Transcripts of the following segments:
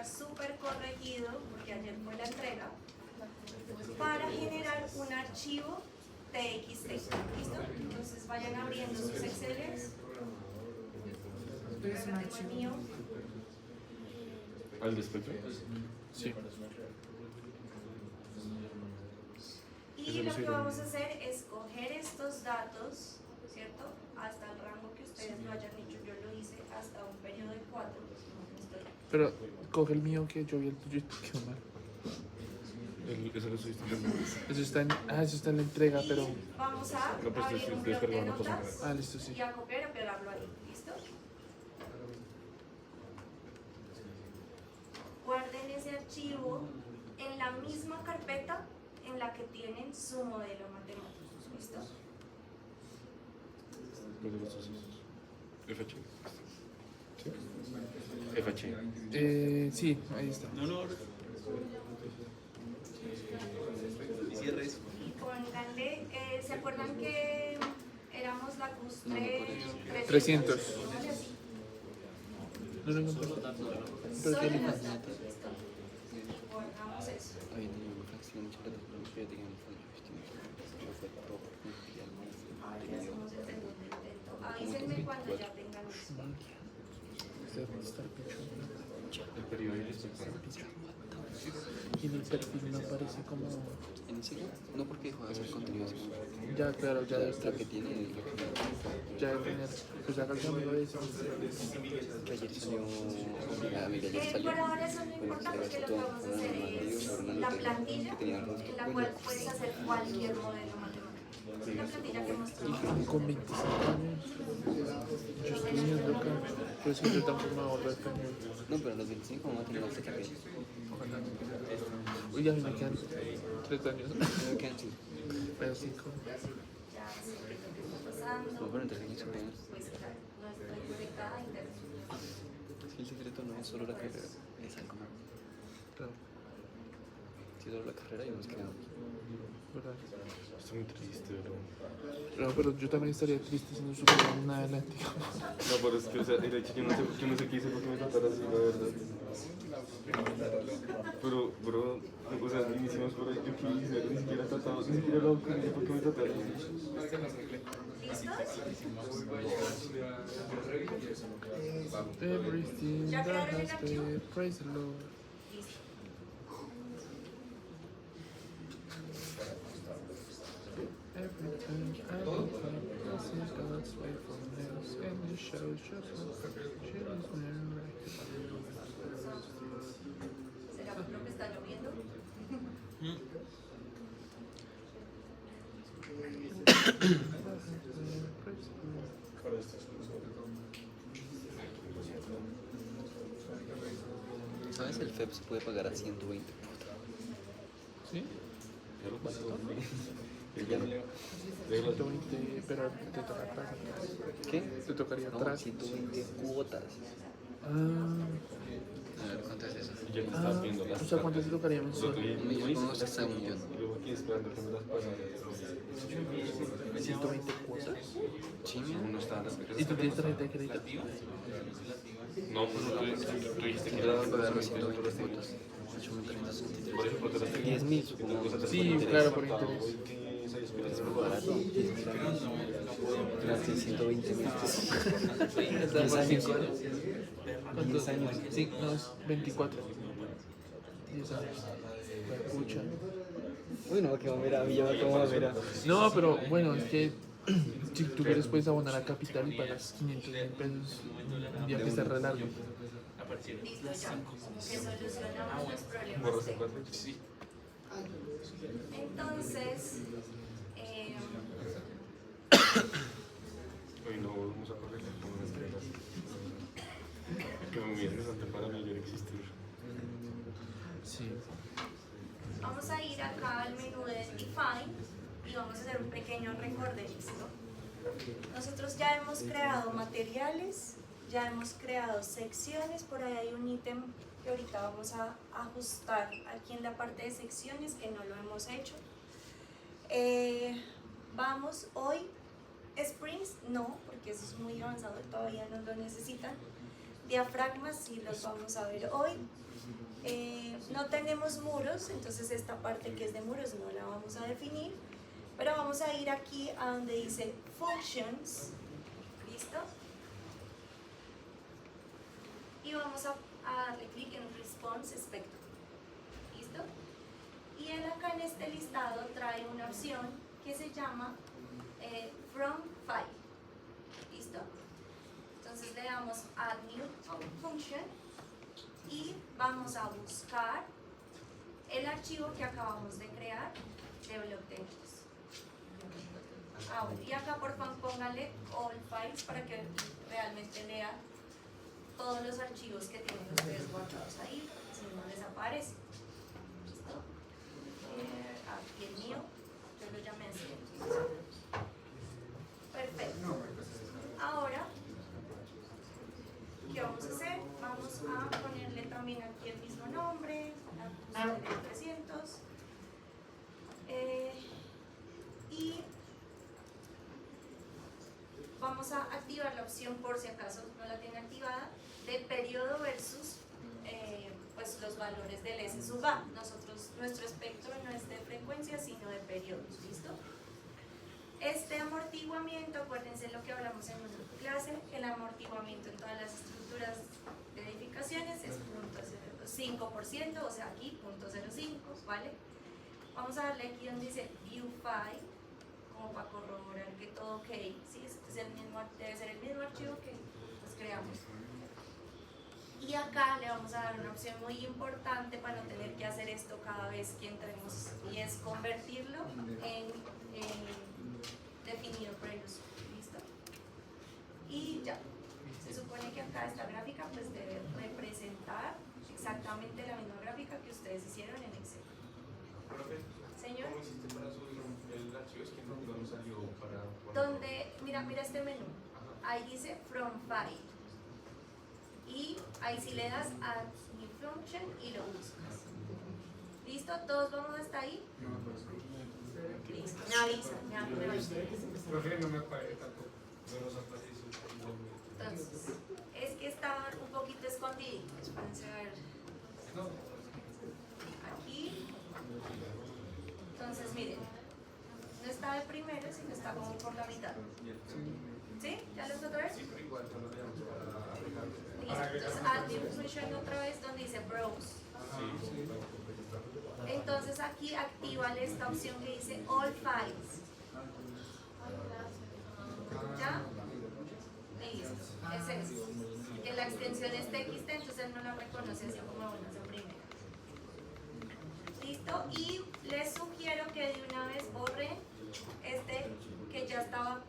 estar súper corregido, porque ayer fue la entrega, para generar un archivo TXT. ¿Listo? Entonces vayan abriendo sus Exceles. Acá tengo el mío. ¿Al despecho? Sí. Y lo que vamos a hacer es coger estos datos, ¿cierto? Hasta el rango que ustedes lo hayan hecho. Yo lo hice hasta un periodo de 4. Pero coge el mío que yo vi el tuyo y te quedó mal. Eso lo subiste. Eso está en, eso está en la entrega, Y pero... vamos a No, pues, abrir sí, un sí, bloc de perdón, no pasa notas nada. listo, sí. y a copiar y pegarlo ahí. ¿Listo? Guarden ese archivo en la misma carpeta en la que tienen su modelo matemático. ¿Listo? FH. ¿Sí? FH. Sí, ahí está. Y pónganle, ¿se acuerdan que éramos la CUSTRE 300. Pónganle así. No lo encontré. Solo ¿Pero qué los le datos, ¿listo? Y guardamos eso. Ahora ya hacemos el segundo intento. Avísenme cuando ya tengan eso. El periodo y el despecho. Y en el perfil no aparece como... ¿En serio? No, porque juegas el contenido así. Ya, claro, ya debe estar. Lo que tiene es lo que Ya debe tener. Pues haga el cambio de eso. que ayer salió. Mira, ayer salió. Por ahora eso no importa porque lo que vamos a hacer es la plantilla en la cual puedes hacer cualquier modelo matemático. Es la plantilla que mostramos. Con 25 años. Yo estoy viendo acá. Pero es que yo tampoco me voy a volver cañón. No, pero a los 25 vamos a tener hasta que Ojalá. Uy, ya me quedan 3 años. me quedan 5. Pero 5. Ya sé lo que está pasando. No, pero entre 5 años. Pues claro, no estoy conectada a internet. Es que el secreto no es solo la carrera, es algo más. Claro, Si solo la carrera, ya nos quedamos. verdad. Estoy muy triste, bro. Pero yo también estaría triste si no supiera nada adelante. No, pero es que, o sea, el hecho, yo no sé qué hice porque me tratara así, la verdad. Pero, bro, o sea, iniciamos por ahí, yo qué hice, ni siquiera he tratado, ni siquiera he hablado con ella porque me tratara así. ¿Listos? Everything ¿Ya that crearon el has archivo? been, praise the Lord. Listo. Everything I do, this is God's faithfulness, and it shows just how she is miraculous. ¿Será por lo que está lloviendo? Praise the Lord. ¿Sabes? El FEP se puede pagar a 120. ¿Sí? Ya lo pasó. Y ya no. 120, pero te toca atrás. ¿Qué? Te tocaría No, atrás. 120 cuotas. Ah, A ver, ¿cuánto es eso? Y ya te estás viendo las o sea, ¿cuánto te tocaría mensual? Un millón, vamos a estar un millón. Y luego aquí esperando que me las pasen. 120 cuotas. Sí, Uno está en las ¿Y tú tienes tarjeta de crédito? No, pues tú dijiste que te era vas a pagar los las 120 cuotas. 8.363. Por ejemplo, te las tengo. 10.000, supongo. Sí, claro, por interés. Es muy barato. 10.000 años. Gasté 120.000 pesos. 10 años. ¿Cuántos años? Sí, no, es 24. 10 años. Pucha. Uy, no, que mamera, a mí ya me acabo mamera. No, pero bueno, es que si tú quieres puedes abonar a Capital y pagas 500.000 pesos un día que esté re largo. Listo, ya. Que solucionamos los problemas. ¿Borras el 4? Sí. Entonces, Hoy no vamos a correr como unas reglas. Que muy interesante para mí ya existir. Sí. vamos a ir acá al menú de Define y vamos a hacer un pequeño recorderis, ¿no? Nosotros ya hemos creado materiales, ya hemos creado secciones, por ahí hay un ítem que ahorita vamos a ajustar aquí en la parte de secciones que no lo hemos hecho. Vamos hoy, sprints no, porque eso es muy avanzado y todavía no lo necesitan. Diafragmas sí los vamos a ver hoy. No tenemos muros, entonces esta parte que es de muros no la vamos a definir, pero vamos a ir aquí a donde dice Functions, ¿listo? Y vamos a darle clic en Response Spectrum, ¿listo? Y él acá en este listado trae una opción que se llama From File, ¿listo? Entonces le damos Add New Function y vamos a buscar el archivo que acabamos de crear de block de notas. Bueno, y acá por favor póngale All Files para que realmente lea todos los archivos que tienen ustedes guardados ahí, si no les aparece. ¿Listo? Aquí el mío, yo lo llamé así. Entonces, perfecto. Ahora, ¿qué vamos a hacer? Vamos a ponerle también aquí el mismo nombre, la 300. Y vamos a activar la opción, por si acaso no la tiene activada, de periodo versus pues los valores del S sub A. Nuestro espectro no es de frecuencia, sino de periodos, ¿listo? Este amortiguamiento, acuérdense lo que hablamos en nuestra clase, que el amortiguamiento en todas las estructuras de edificaciones es 0.05%, o sea aquí 0.05, ¿vale? Vamos a darle aquí donde dice View File, como para corroborar que todo ok, ¿sí? Este es el mismo, debe ser el mismo archivo que pues, creamos. Y acá le vamos a dar una opción muy importante para no tener que hacer esto cada vez que entremos, y es convertirlo en definido por el usuario, ¿listo? Y ya, se supone que acá esta gráfica pues debe representar exactamente la misma gráfica que ustedes hicieron en Excel. Señor, ¿Cómo hiciste para subir el archivo? Es que no salió para... donde, mira este menú, ahí dice From File, y ahí sí le das Add New Function y lo buscas. ¿Listo? ¿Todos vamos hasta ahí? Listo, me avisa. Profe, no me aparece tampoco. Entonces, es que está un poquito escondido. Espérense a ver. Aquí. Entonces, miren, no está de primero, sino está como por la mitad. ¿Sí? ¿Ya lo otra vez? Sí, pero igual no lo veamos para arreglar. Listo. Entonces, Add New Function otra vez donde dice Browse. Entonces aquí actívale esta opción que dice All Files. ¿Ya? Listo. Es eso. Que la extensión es TXT, entonces él no la reconoce así como buenas a primera. Listo. Y les sugiero que de una vez borren este que ya estaba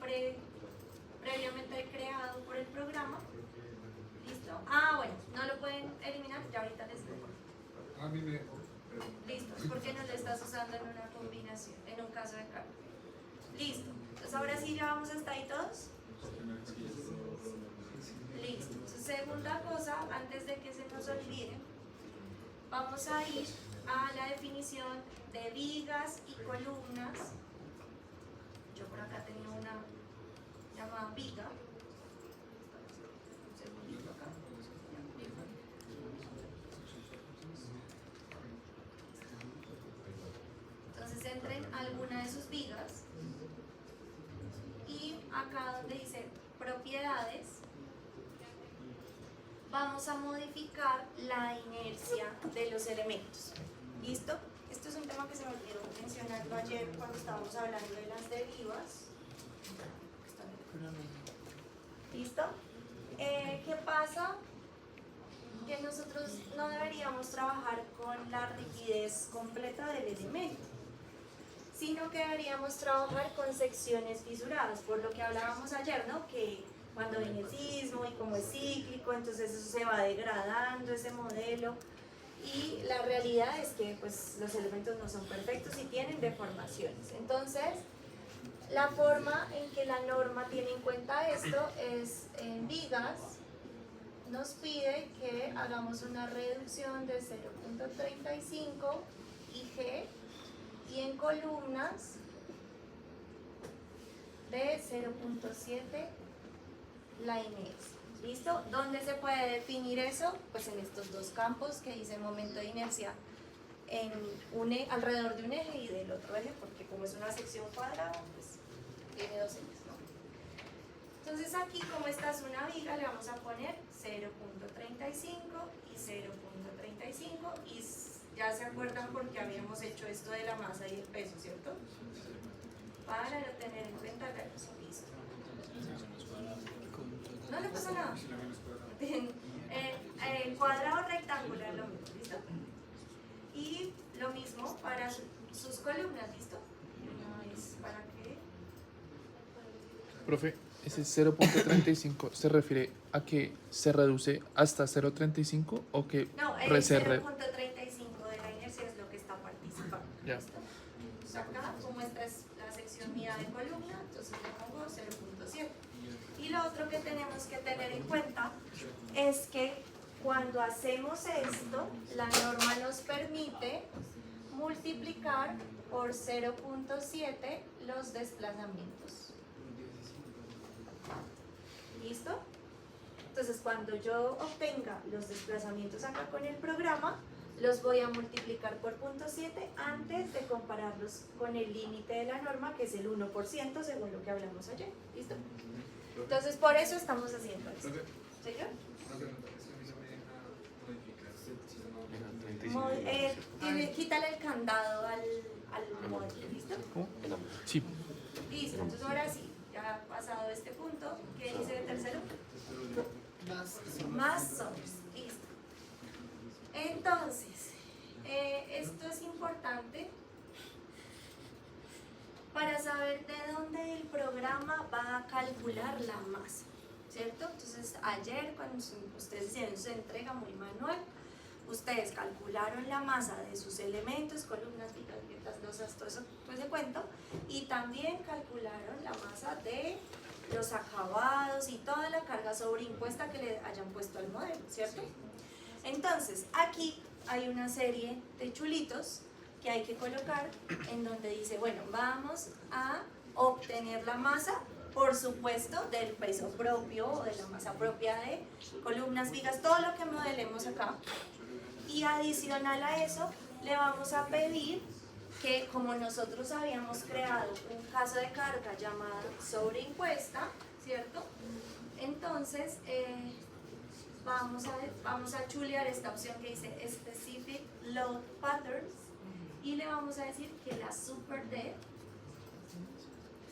previamente creado por el programa. ¿Listo? Bueno, no lo pueden eliminar, ya ahorita les digo. A mí me dejó. Listo, porque no lo estás usando en una combinación, en un caso de cálculo. Listo, entonces ahora sí ya vamos hasta ahí todos. Listo, entonces, segunda cosa, antes de que se nos olvide, vamos a ir a la definición de vigas y columnas. Yo por acá tenía una llamada viga. Un segundito acá. Entonces entren a alguna de sus vigas y acá donde dice propiedades vamos a modificar la inercia de los elementos. ¿Listo? Esto es un tema que se me olvidó mencionarlo ayer cuando estábamos hablando de las derivas. ¿Listo? ¿Qué pasa? Que nosotros no deberíamos trabajar con la rigidez completa del elemento, sino que deberíamos trabajar con secciones fisuradas, por lo que hablábamos ayer, ¿no? Que cuando viene el sismo y como es cíclico, entonces eso se va degradando, ese modelo, y la realidad es que pues, los elementos no son perfectos y tienen deformaciones. Entonces, la forma en que la norma tiene en cuenta esto es en vigas, nos pide que hagamos una reducción de 0.35 IG y en columnas de 0.7 la inercia. ¿Listo? ¿Dónde se puede definir eso? Pues en estos dos campos que dice momento de inercia alrededor de un eje y del otro eje, porque como es una sección cuadrada, pues tiene dos ejes, ¿no? Entonces aquí, como esta es una viga, le vamos a poner 0.35 y 0.35 y ya se acuerdan porque habíamos hecho esto de la masa y el peso, ¿cierto? Para tener en cuenta la listo. No le pasa nada. Cuadrado rectangular, lo mismo, ¿listo? Y lo mismo para sus columnas, ¿listo? No es para qué. Profe, ese 0.35 se refiere a que se reduce hasta 0.35 o que No, el reserve. 0.35 de la inercia es lo que está participando. Ya. ¿Listo? Entonces acá, como esta es la sección mía de columna, entonces le pongo 0.7. Y lo otro que tenemos que tener en cuenta es que cuando hacemos esto, la norma nos permite multiplicar por 0.7 los desplazamientos. ¿Listo? Entonces, cuando yo obtenga los desplazamientos acá con el programa, los voy a multiplicar por 0.7 antes de compararlos con el límite de la norma, que es el 1%, según lo que hablamos ayer. ¿Listo? Entonces, por eso estamos haciendo esto. ¿Señor? Una pregunta, es que a mí no me deja modificar. Quítale el candado al modelo. ¿Listo? Sí. Listo. Entonces, ahora sí, ya ha pasado este punto. ¿Qué dice el tercero? Más source. Listo. Entonces, esto es importante para saber de dónde el programa va a calcular la masa, ¿cierto? Entonces, ayer cuando ustedes hicieron su entrega muy manual, ustedes calcularon la masa de sus elementos, columnas, vigas, grietas, losas, todo eso, pues de cuento, y también calcularon la masa de los acabados y toda la carga sobreimpuesta que le hayan puesto al modelo, ¿cierto? Entonces, aquí hay una serie de chulitos que hay que colocar en donde dice, bueno, vamos a obtener la masa, por supuesto, del peso propio o de la masa propia de columnas, vigas, todo lo que modelemos acá. Y adicional a eso, le vamos a pedir que, como nosotros habíamos creado un caso de carga llamada sobreimpuesta, ¿cierto? Entonces, vamos a chulear esta opción que dice Specific Load Patterns y le vamos a decir que la SuperDev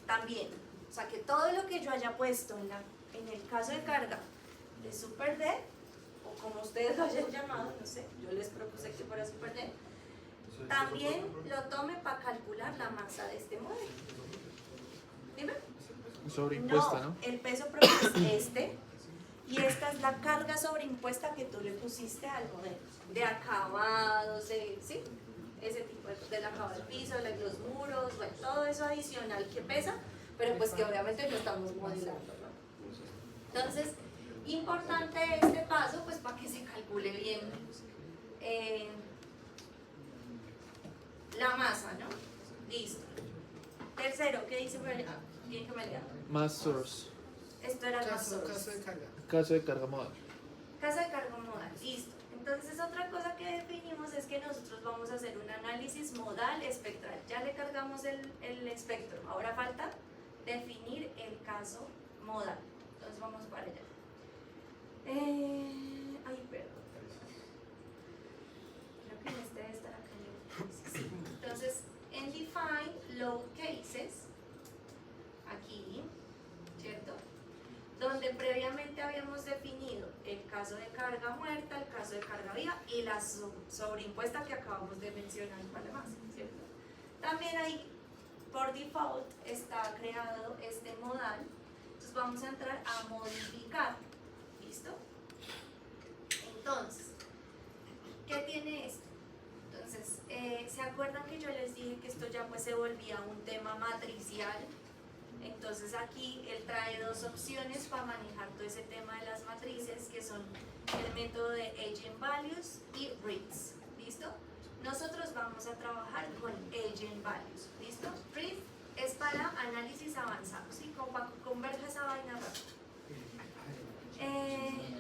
también, o sea que todo lo que yo haya puesto en el caso de carga de SuperDev, o como ustedes lo hayan llamado, no sé, yo les propuse que fuera SuperDev, también lo tome para calcular la masa de este modelo. Dime. Sobreimpuesta, ¿no? El peso propio es este. Y esta es la carga sobreimpuesta que tú le pusiste al modelo, de acabados, ¿sí? Ese tipo del acabado del piso, de los muros, bueno, todo eso adicional que pesa, pero pues que obviamente lo estamos modelando, ¿no? Entonces, importante este paso, pues para que se calcule bien la masa, ¿no? Listo. Tercero, ¿qué dice por allá? Bien que me lea. Más source. Esto era más Caso source. de carga. Caso de carga modal. Casa de carga modal, listo. Entonces otra cosa que definimos es que nosotros vamos a hacer un análisis modal espectral. Ya le cargamos el espectro, ahora falta definir el caso modal. Entonces vamos para allá. Ay, perdón. Creo que en este debe estar acá. Entonces, en define load cases, aquí, ¿cierto? Donde previamente habíamos definido el caso de carga muerta, el caso de carga viva y la sobreimpuesta que acabamos de mencionar para la masa, ¿cierto? También ahí, por default, está creado este modal. Entonces vamos a entrar a modificar, ¿listo? Entonces, ¿qué tiene esto? Entonces, ¿se acuerdan que yo les dije que esto ya pues se volvía un tema matricial? Entonces aquí él trae dos opciones para manejar todo ese tema de las matrices, que son el método de Eigenvalues y RIFs, ¿listo? Nosotros vamos a trabajar con Eigenvalues, ¿listo? RIF es para análisis avanzado, ¿sí? Converge esa vaina rápido.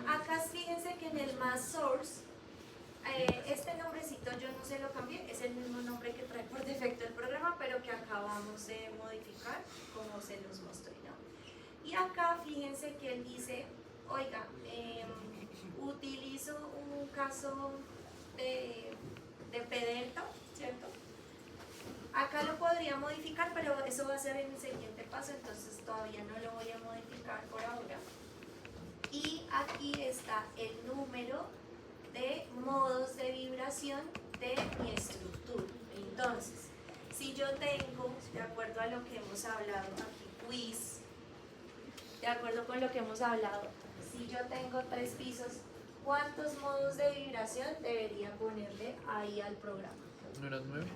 Acá fíjense que en el más source, este nombrecito yo no sé se lo cambié, es el mismo nombre que trae por defecto el programa, pero que acabamos de modificar como se los mostré, ¿no? Y acá fíjense que él dice, oiga, utilizo un caso de P-delta, ¿cierto? Acá lo podría modificar, pero eso va a ser en el siguiente paso, entonces todavía no lo voy a modificar por ahora. Y aquí está el número de modos de vibración de mi estructura. Entonces, si yo tengo, de acuerdo a lo que hemos hablado aquí, quiz, de acuerdo con lo que hemos hablado, si yo tengo 3 pisos, ¿cuántos modos de vibración debería ponerle ahí al programa? ¿No eran 9?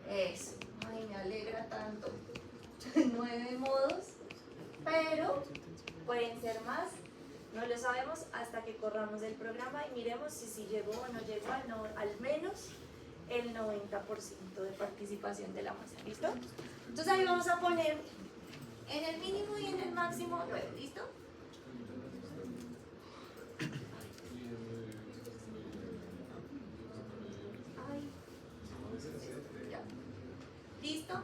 Eso, ay, me alegra tanto. 9 modos, pero pueden ser más, no lo sabemos hasta que corramos el programa y miremos si llegó o no llegó al menos el 90% de participación de la masa, ¿listo? Entonces ahí vamos a poner en el mínimo y en el máximo 9, ¿listo? Ay, ya. ¿Listo?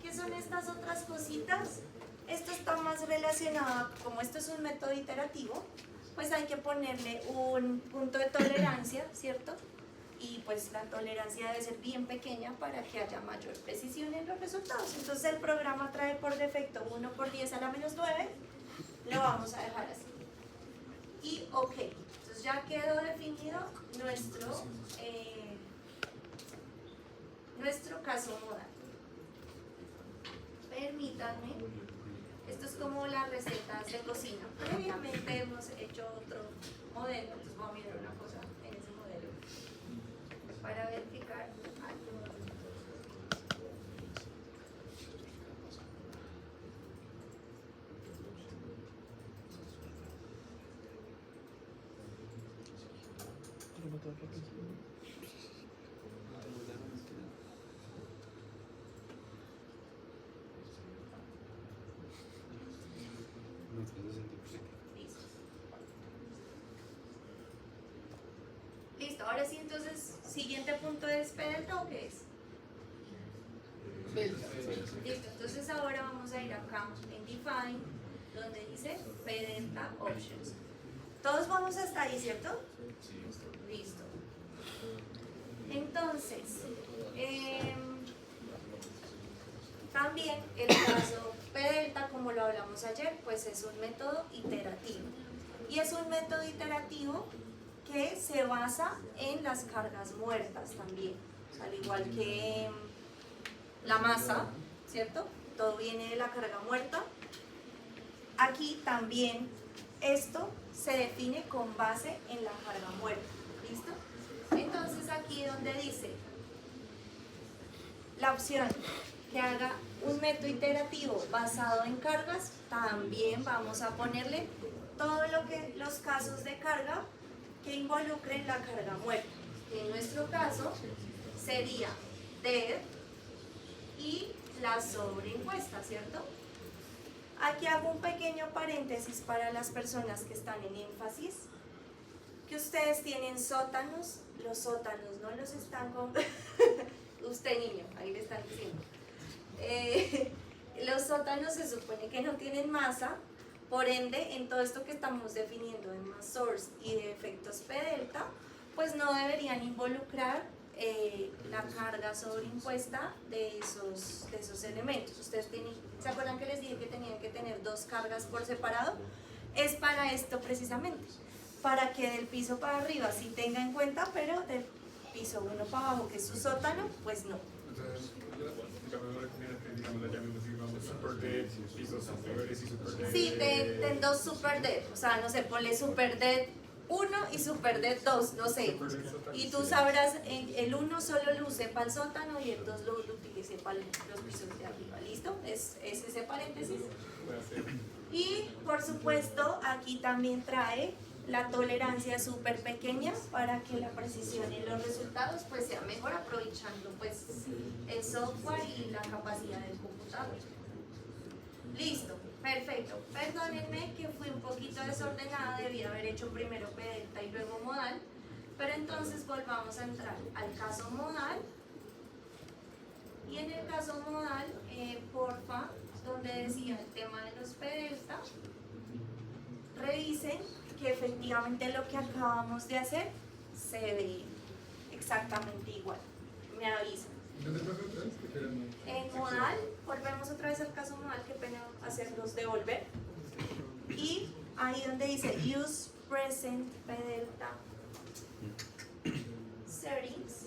¿Qué son estas otras cositas? Esto está más relacionado, como esto es un método iterativo, pues hay que ponerle un punto de tolerancia, ¿cierto? Y pues la tolerancia debe ser bien pequeña para que haya mayor precisión en los resultados. Entonces el programa trae por defecto 1 por 10 a la menos 9, lo vamos a dejar así. Y ok, entonces ya quedó definido nuestro caso modal. Permítanme, esto es como las recetas de cocina. Previamente hemos hecho otro modelo, entonces voy a mirar una cosa en ese modelo para verificar algo. Listo. Listo, ahora sí, entonces, siguiente punto es P delta o qué es? Listo, entonces ahora vamos a ir acá en Define, donde dice P delta Options. Todos vamos hasta ahí, ¿cierto? Listo. Entonces, también el caso P delta, como lo hablamos ayer, pues es un método iterativo. Y es un método iterativo que se basa en las cargas muertas también, al igual que la masa, ¿cierto? Todo viene de la carga muerta. Aquí también esto se define con base en la carga muerta, ¿listo? Entonces aquí donde dice la opción que haga un método iterativo basado en cargas, también vamos a ponerle todo lo que los casos de carga que involucren la carga muerta. En nuestro caso sería dead y la sobreimpuesta, ¿cierto? Aquí hago un pequeño paréntesis para las personas que están en énfasis, que ustedes tienen sótanos, los sótanos no los están con... Usted niño, ahí le están diciendo. Los sótanos se supone que no tienen masa, por ende, en todo esto que estamos definiendo de mass source y de efectos P delta, pues no deberían involucrar la carga sobreimpuesta de esos elementos. Ustedes ¿se acuerdan que les dije que tenían que tener 2 cargas por separado? Es para esto precisamente, para que del piso para arriba sí tenga en cuenta, pero del piso 1 para abajo, que es su sótano, pues no. Entonces, digamos, la llamemos, digamos, super dead, pisos superiores y super dead. Sí, ten 2 super dead, o sea, no sé, ponle super dead 1 y super dead 2, no sé. Y tú sabrás, el 1 solo lo usé para el sótano y el 2 lo utilicé para los pisos de arriba, ¿listo? Es ese paréntesis. Y por supuesto, aquí también trae la tolerancia súper pequeña para que la precisión en los resultados pues sea mejor, aprovechando pues el software y la capacidad del computador. Listo, perfecto. Perdónenme que fui un poquito desordenada, debí haber hecho primero P delta y luego modal, Pero entonces volvamos a entrar al caso modal. Y en el caso modal, porfa, donde decía el tema de los P delta, revisen que efectivamente lo que acabamos de hacer se ve exactamente igual. Me avisan. ¿Dónde pasó otra vez? Pero no. En modal, volvemos otra vez al caso modal, qué pena hacerlos devolver. Y ahí donde dice use present P delta settings,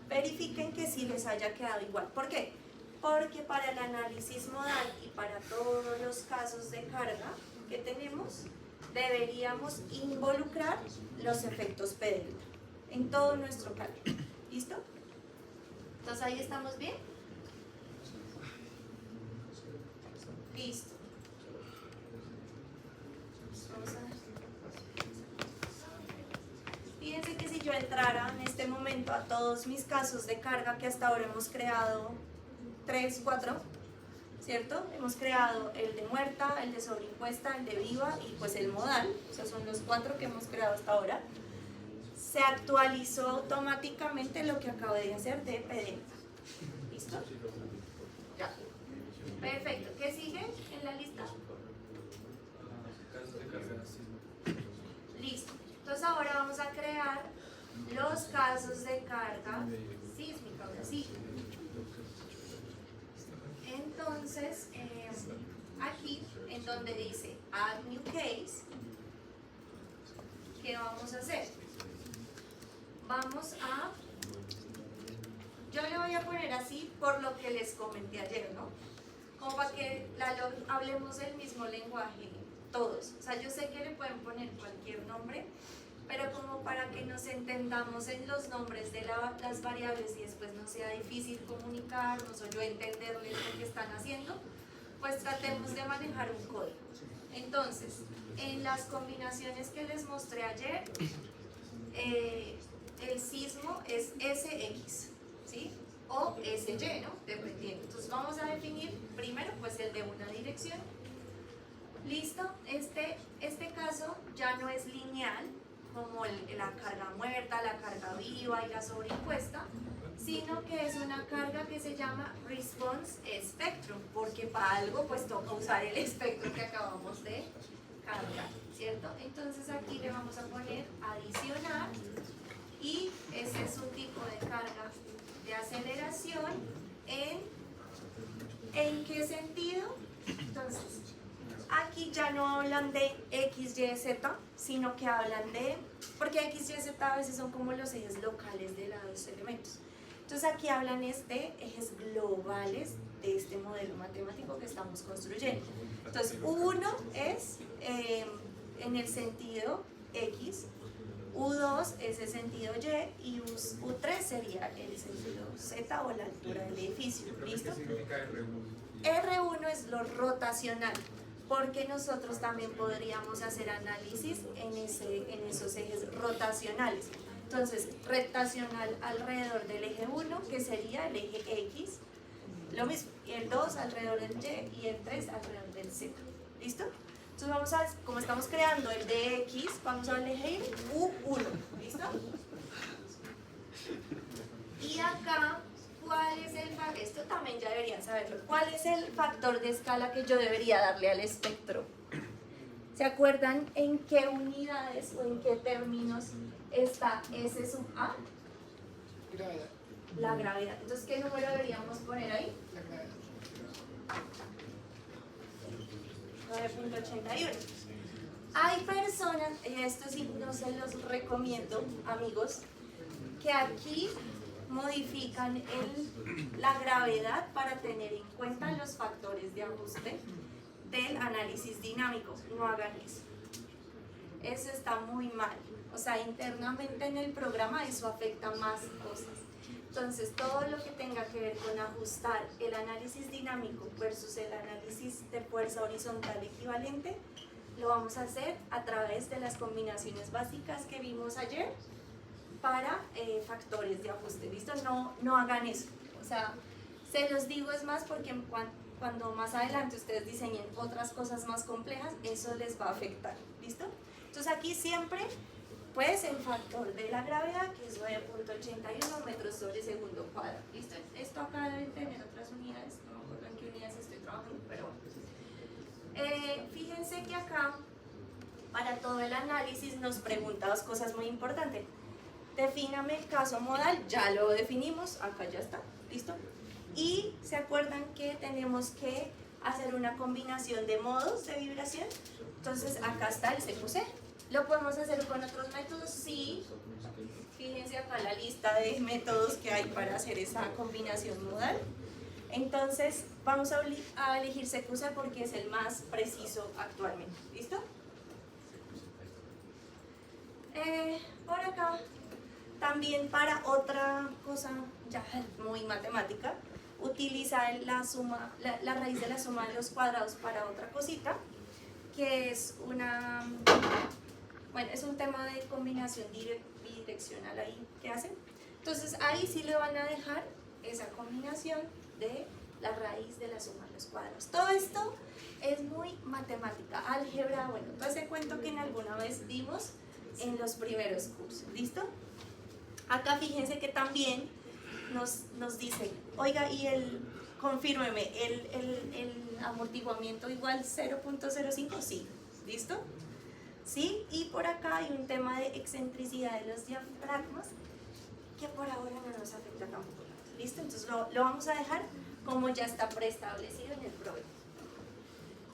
verifiquen que sí les haya quedado igual. ¿Por qué? Porque para el análisis modal y para todos los casos de carga que tenemos, deberíamos involucrar los efectos P delta en todo nuestro cálculo. ¿Listo? Entonces ahí estamos bien. Listo. Vamos a ver. Fíjense que si yo entrara en este momento a todos mis casos de carga que hasta ahora hemos creado 3, 4, ¿cierto? Hemos creado el de muerta, el de sobreimpuesta, el de viva y pues el modal, o sea, son los 4 que hemos creado hasta ahora. Se actualizó automáticamente lo que acabo de hacer de P delta. ¿Listo? Ya. Perfecto. ¿Qué sigue en la lista? Listo. Entonces ahora vamos a crear los casos de carga sísmica. Ahora sí. Entonces, aquí en donde dice Add New Case, ¿qué vamos a hacer? Vamos a... Yo le voy a poner así por lo que les comenté ayer, ¿no? Como para que hablemos del mismo lenguaje todos. O sea, yo sé que le pueden poner cualquier nombre, pero como para que nos entendamos en los nombres de las variables y después no sea difícil comunicarnos o yo entenderles lo que están haciendo, pues tratemos de manejar un código. Entonces, en las combinaciones que les mostré ayer, el sismo es SX, ¿sí? O SY, ¿no? Dependiendo. Entonces vamos a definir primero pues el de una dirección. Listo, este caso ya no es lineal como la carga muerta, la carga viva y la sobreimpuesta, sino que es una carga que se llama response spectrum, porque para algo pues toca usar el espectro que acabamos de cargar, ¿cierto? Entonces aquí le vamos a poner adicionar y ese es un tipo de carga de aceleración. ¿En qué sentido? Entonces, aquí ya no hablan de X, Y, Z, sino que hablan de, porque X, Y, Z a veces son como los ejes locales de los elementos. Entonces aquí hablan de ejes globales de este modelo matemático que estamos construyendo. Entonces, U1 es en el sentido X, U2 es el sentido Y y U3 sería el sentido Z o la altura del edificio. ¿Listo? ¿Qué significa R1? R1 es lo rotacional, porque nosotros también podríamos hacer análisis en esos ejes rotacionales. Entonces, rotacional alrededor del eje 1, que sería el eje X, lo mismo, y el 2 alrededor del Y y el 3 alrededor del Z. ¿Listo? Entonces vamos a, como estamos creando el de X, vamos a elegir U1. ¿Listo? Y acá, ¿cuál es el factor? Esto también ya deberían saberlo. ¿Cuál es el factor de escala que yo debería darle al espectro? ¿Se acuerdan en qué unidades o en qué términos está S sub A? Gravedad. La gravedad. Entonces, ¿qué número deberíamos poner ahí? La gravedad. 9.81. Hay personas, y esto sí no se los recomiendo, amigos, que aquí modifican la gravedad para tener en cuenta los factores de ajuste del análisis dinámico. No hagan eso. Eso está muy mal. O sea, internamente en el programa eso afecta más cosas. Entonces, todo lo que tenga que ver con ajustar el análisis dinámico versus el análisis de fuerza horizontal equivalente, lo vamos a hacer a través de las combinaciones básicas que vimos ayer para factores de ajuste. ¿Listo? No hagan eso. O sea, se los digo es más porque cuando más adelante ustedes diseñen otras cosas más complejas, eso les va a afectar. ¿Listo? Entonces aquí siempre pues el factor de la gravedad, que es 9.81 metros sobre segundo cuadrado. ¿Listo? Esto acá deben tener otras unidades, no me acuerdo en qué unidades estoy trabajando, pero bueno. Fíjense que acá, para todo el análisis, nos pregunta dos cosas muy importantes. Defíname el caso modal, ya lo definimos, acá ya está, ¿listo? Y se acuerdan que tenemos que hacer una combinación de modos de vibración. Entonces acá está el CQC. ¿Lo podemos hacer con otros métodos? Sí. Fíjense acá la lista de métodos que hay para hacer esa combinación modal. Entonces vamos a elegir CQC porque es el más preciso actualmente. ¿Listo? Por acá, también para otra cosa ya muy matemática, utiliza la raíz de la suma de los cuadrados para otra cosita, que es es un tema de combinación bidireccional ahí que hacen. Entonces ahí sí le van a dejar esa combinación de la raíz de la suma de los cuadrados. Todo esto es muy matemática, álgebra, bueno, todo ese cuento que en alguna vez vimos en los primeros cursos, ¿listo? Acá fíjense que también nos dice, oiga, y confírmeme, el amortiguamiento igual 0.05, sí, ¿listo? Sí, y por acá hay un tema de excentricidad de los diafragmas que por ahora no nos afecta tampoco, ¿listo? Entonces lo vamos a dejar como ya está preestablecido en el problema.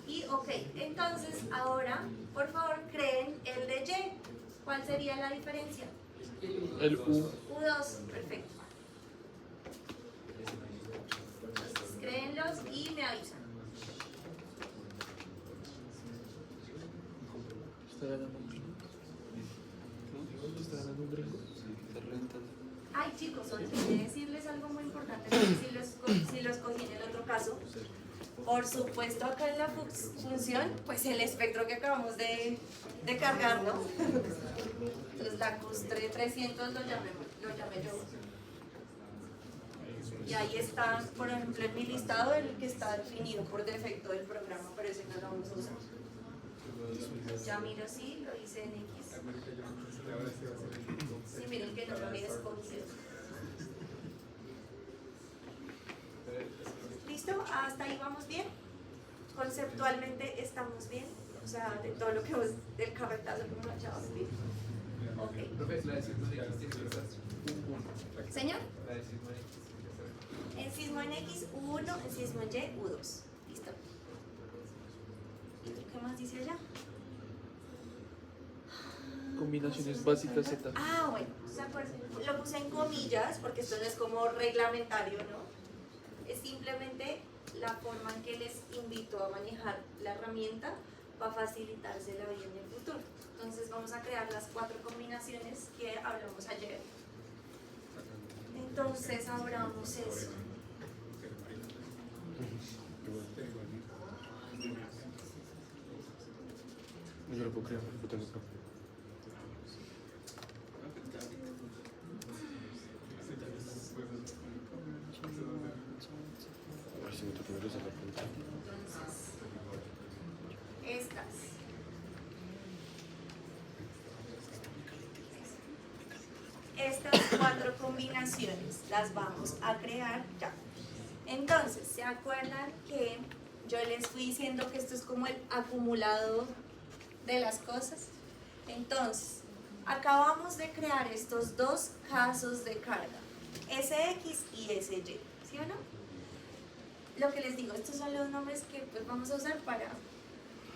Y ok, entonces ahora, por favor, creen el de Y. ¿Cuál sería la diferencia? El U. U2, perfecto. Entonces, créenlos y me avisan. ¿Está ganando un gringo? ¿Está ganando un gringo? Está reventando. Ay, chicos, olvidé decirles algo muy importante, si lo escogí en el otro caso. Por supuesto, acá en la función, pues el espectro que acabamos de cargar, ¿no? Entonces la CUS 300 lo llamé yo. Y ahí está, por ejemplo, en mi listado el que está definido por defecto del programa, pero ese no lo vamos a usar. Ya miro, sí, lo hice en X. Sí, miren que no lo había escogido. ¿Listo? ¿Hasta ahí vamos bien? Conceptualmente estamos bien. O sea, de todo lo que del carretazo que hemos echado bien. Ok. ¿Señor? En sismo en X, U1, en sismo en Y, U2. ¿Listo? ¿Y qué más dice allá? Combinaciones básicas Z. Ah, bueno, ¿se acuerdan? Lo puse en comillas porque esto no es como reglamentario, ¿no? Es simplemente la forma en que les invito a manejar la herramienta para facilitarse la vida en el futuro. Entonces vamos a crear las 4 combinaciones que hablamos ayer. Entonces abramos eso. Yo lo puedo crear, lo tengo acá. A ver si me toca verlos a la punta. Entonces, estas. Estas 4 combinaciones las vamos a crear ya. Entonces, ¿se acuerdan que yo les fui diciendo que esto es como el acumulado de las cosas? Entonces, acabamos de crear estos 2 casos de carga, SX y SY, ¿sí o no? Lo que les digo, estos son los nombres que pues, vamos a usar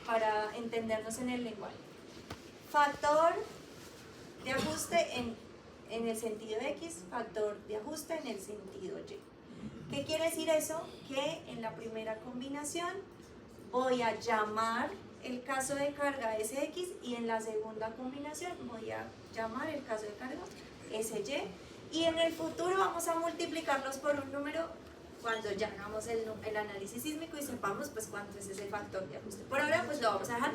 para entendernos en el lenguaje. Factor de ajuste en el sentido X, factor de ajuste en el sentido Y. ¿Qué quiere decir eso? Que en la primera combinación voy a llamar el caso de carga SX y en la segunda combinación voy a llamar el caso de carga SY y en el futuro vamos a multiplicarlos por un número cuando ya hagamos el análisis sísmico y sepamos pues cuánto es ese factor de ajuste. Por ahora pues lo vamos a dejar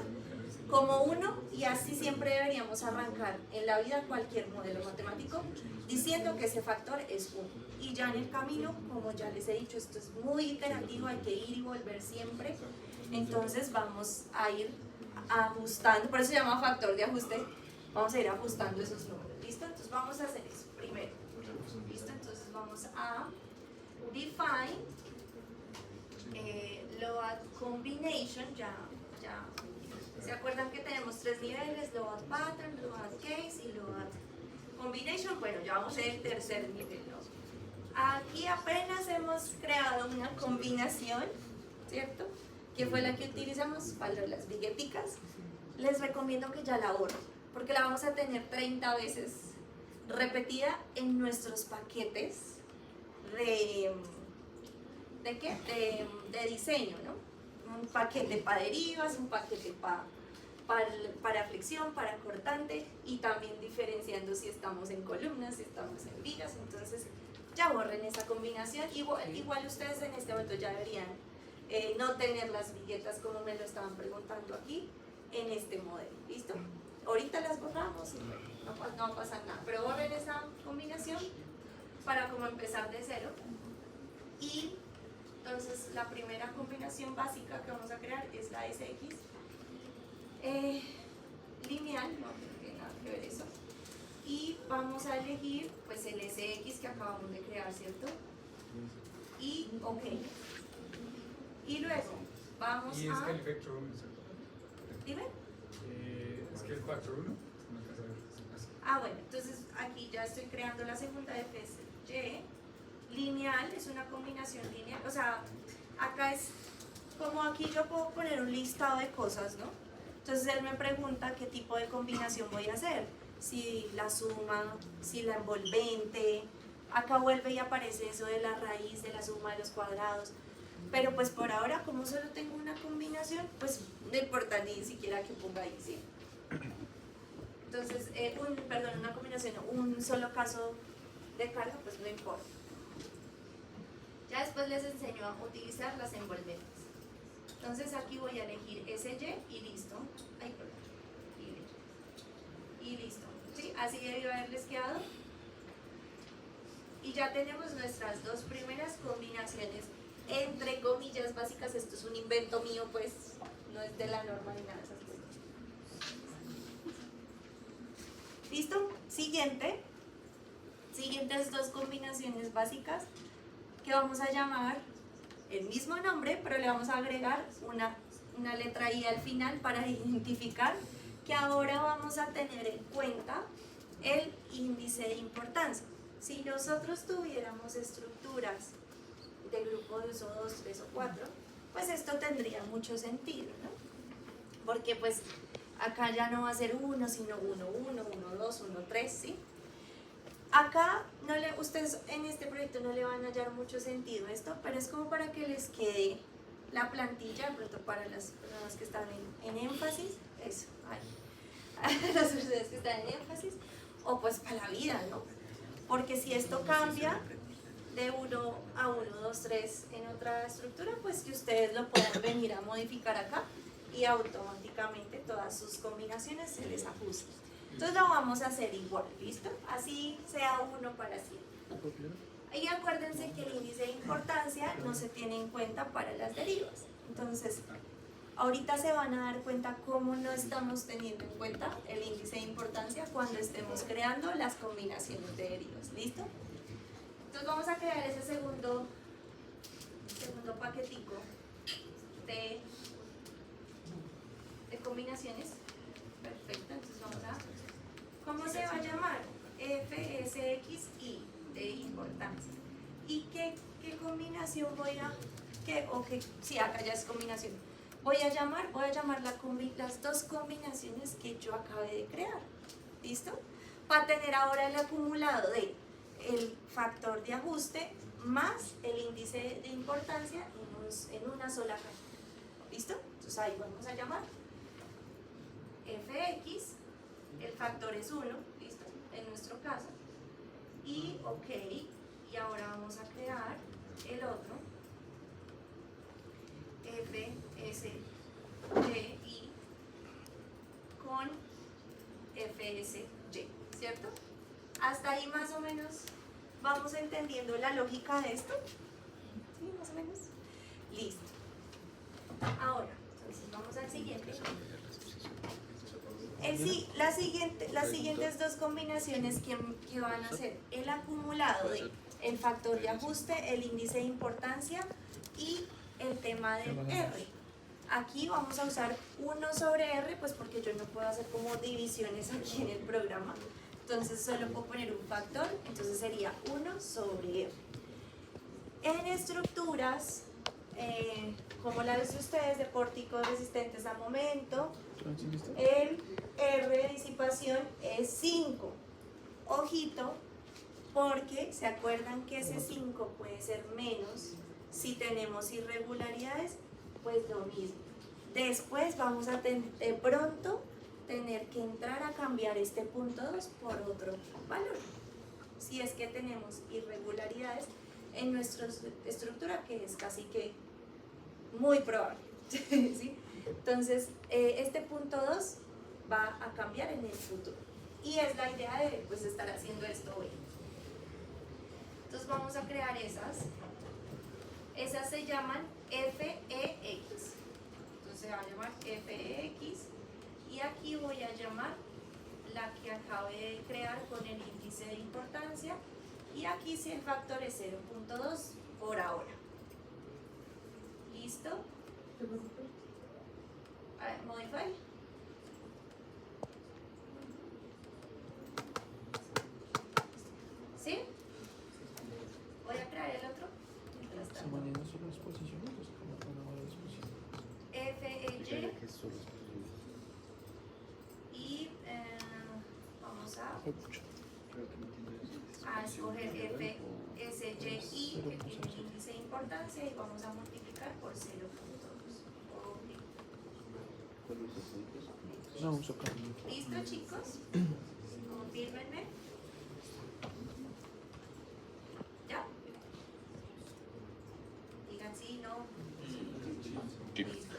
como 1 y así siempre deberíamos arrancar en la vida cualquier modelo matemático diciendo que ese factor es 1. Y ya en el camino, como ya les he dicho, esto es muy iterativo, hay que ir y volver siempre. Entonces vamos a ir ajustando, por eso se llama factor de ajuste, Vamos a ir ajustando esos números, ¿listo? Entonces vamos a hacer eso primero, ¿listo? Entonces vamos a define load combination, ya, ¿se acuerdan que tenemos tres niveles? Load pattern, load case y load combination. Bueno, ya vamos en el tercer nivel, ¿no? Aquí apenas hemos creado una combinación, ¿cierto? Que fue la que utilizamos para las billeticas. Les recomiendo que ya la borren, porque la vamos a tener 30 veces repetida en nuestros paquetes ¿de qué? De diseño, ¿no? Un paquete para derivas, un paquete para flexión, para cortante, y también diferenciando si estamos en columnas, si estamos en vigas. Entonces ya borren esa combinación. Igual ustedes en este momento ya deberían no tener las billetas como me lo estaban preguntando aquí en este modelo, ¿listo? Ahorita las borramos y no va a pasar nada, pero borren esa combinación para como empezar de cero. Y entonces la primera combinación básica que vamos a crear es la SX lineal, no tiene nada que ver eso, y vamos a elegir pues el SX que acabamos de crear, ¿cierto? Y ok, y luego vamos Y es a... que el vector 1, ¿cierto? Dime. Es que el factor 1, Bueno, entonces aquí ya estoy creando la segunda FSY. Lineal es una combinación lineal, o sea, acá es como aquí yo puedo poner un listado de cosas, ¿no? Entonces él me pregunta qué tipo de combinación voy a hacer, si la suma, si la envolvente, acá vuelve y aparece eso de la raíz, de la suma de los cuadrados, pero pues por ahora como solo tengo una combinación, pues no importa ni siquiera que ponga ahí, ¿sí? Entonces, una combinación, un solo caso de carga, pues no importa. Ya después les enseño a utilizar las envolventes. Entonces aquí voy a elegir SY y listo. Ay, perdón. Y listo. ¿Sí? Así debió haberles quedado. Y ya tenemos nuestras dos primeras combinaciones, entre comillas, básicas. Esto es un invento mío, pues no es de la norma ni nada de esas cosas. ¿Listo? Siguientes dos combinaciones básicas que vamos a llamar el mismo nombre, pero le vamos a agregar una letra I al final para identificar que ahora vamos a tener en cuenta el índice de importancia. Si nosotros tuviéramos estructuras de grupo de uso 2, 3 o 4, pues esto tendría mucho sentido, ¿no? Porque pues acá ya no va a ser 1, sino 1, 1, 1, 2, 1, 3, ¿sí? Acá ustedes en este proyecto no le van a hallar mucho sentido a esto, pero es como para que les quede la plantilla, de pronto para las personas que están en énfasis, eso, las personas que están en énfasis, o pues para la vida, ¿no? Porque si esto cambia de 1 a 1, 2, 3 en otra estructura, pues que ustedes lo puedan venir a modificar acá y automáticamente todas sus combinaciones se les ajustan. Entonces lo vamos a hacer igual, ¿listo? Así sea 1 para 100. Y acuérdense que el índice de importancia no se tiene en cuenta para las derivas. Entonces, ahorita se van a dar cuenta cómo no estamos teniendo en cuenta el índice de importancia cuando estemos creando las combinaciones de derivas, ¿listo? Entonces vamos a crear ese segundo paquetico de combinaciones. Perfecto, entonces vamos a... ¿Cómo se va a llamar? FSXI de importancia. ¿Y qué combinación voy a... sí, acá ya es combinación. Voy a llamar las dos combinaciones que yo acabé de crear. ¿Listo? Para tener ahora el acumulado de el factor de ajuste más el índice de importancia en una sola caja. ¿Listo? Entonces ahí vamos a llamar fx, el factor es 1, ¿listo? En nuestro caso. Y ok, y ahora vamos a crear el otro, fsyi con fsy, ¿cierto? Hasta ahí más o menos vamos entendiendo la lógica de esto. ¿Sí? Más o menos. Listo. Ahora, entonces vamos al siguiente. Sí, las siguientes dos combinaciones que van a ser el acumulado de el factor de ajuste, el índice de importancia y el tema del R. Aquí vamos a usar 1 sobre R, pues porque yo no puedo hacer como divisiones aquí en el programa. Entonces solo puedo poner un factor, entonces sería 1 sobre R. En estructuras, como la de ustedes, de pórticos resistentes a momento, el R de disipación es 5. Ojito, porque se acuerdan que ese 5 puede ser menos si tenemos irregularidades, pues lo mismo. Después vamos a de pronto tener que entrar a cambiar este punto 2 por otro valor. Si es que tenemos irregularidades en nuestra estructura, que es casi que muy probable. ¿Sí? Entonces, este punto 2 va a cambiar en el futuro. Y es la idea de pues, estar haciendo esto hoy. Entonces vamos a crear esas. Esas se llaman FEX. Entonces se va a llamar FEX. Y aquí voy a llamar la que acabé de crear con el índice de importancia. Y aquí sí el factor es 0.2 por ahora. ¿Listo? A ver, modify. ¿Sí? Voy a crear el otro. ¿Se manejan solo las posiciones o se manejan las posiciones? FEY. Y vamos a escoger FSYI, que tiene el índice de importancia, y vamos a multiplicar por 0.2. No, uso acá. ¿Listo, chicos? Confírmenme. ¿Ya? Digan sí, no. Listo.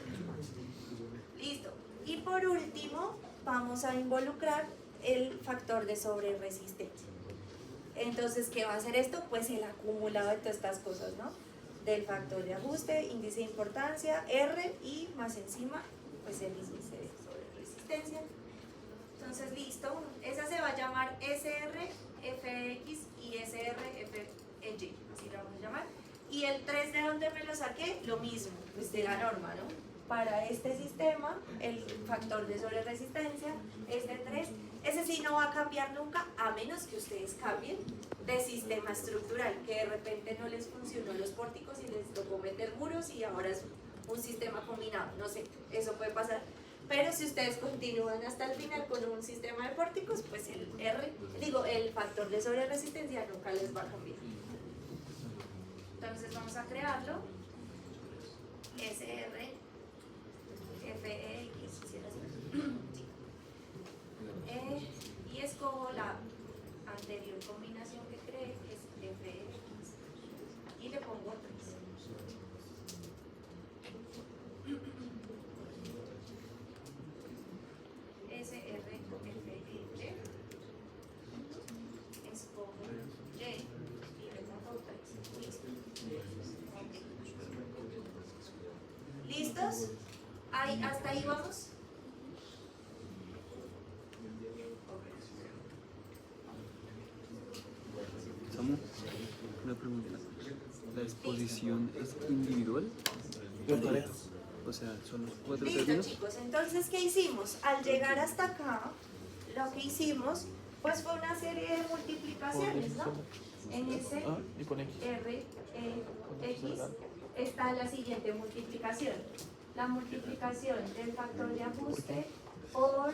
Listo. Y por último, vamos a involucrar el factor de sobreresistencia. Entonces, ¿qué va a hacer esto? Pues el acumulado de todas estas cosas, ¿no? Del factor de ajuste, índice de importancia, R y más encima, pues el índice de sobreresistencia. Entonces, listo. Esa se va a llamar SRFX y SRFY, así la vamos a llamar. Y el 3, ¿de dónde me lo saqué? Lo mismo, pues de la norma, ¿no? Para este sistema, el factor de sobreresistencia, este 3, ese sí no va a cambiar nunca, a menos que ustedes cambien de sistema estructural, que de repente no les funcionó los pórticos y les tocó meter muros y ahora es un sistema combinado, no sé, eso puede pasar. Pero si ustedes continúan hasta el final con un sistema de pórticos, pues el factor de sobreresistencia nunca les va a cambiar. Entonces vamos a crearlo. SR FEX, y escojo la anterior combinación que creé, que es FEX, y le pongo 3. SRFY, escojo Y y le pongo 3. Listo. ¿Listos? ¿Hasta ahí vamos? Samu, una pregunta. ¿La exposición es individual? O sea, son los 4 Listo, términos. chicos. Entonces, ¿qué hicimos? Al llegar hasta acá, lo que hicimos, pues fue una serie de multiplicaciones, ¿no? En ese Y con X. R, X está la siguiente multiplicación. La multiplicación del factor de ajuste por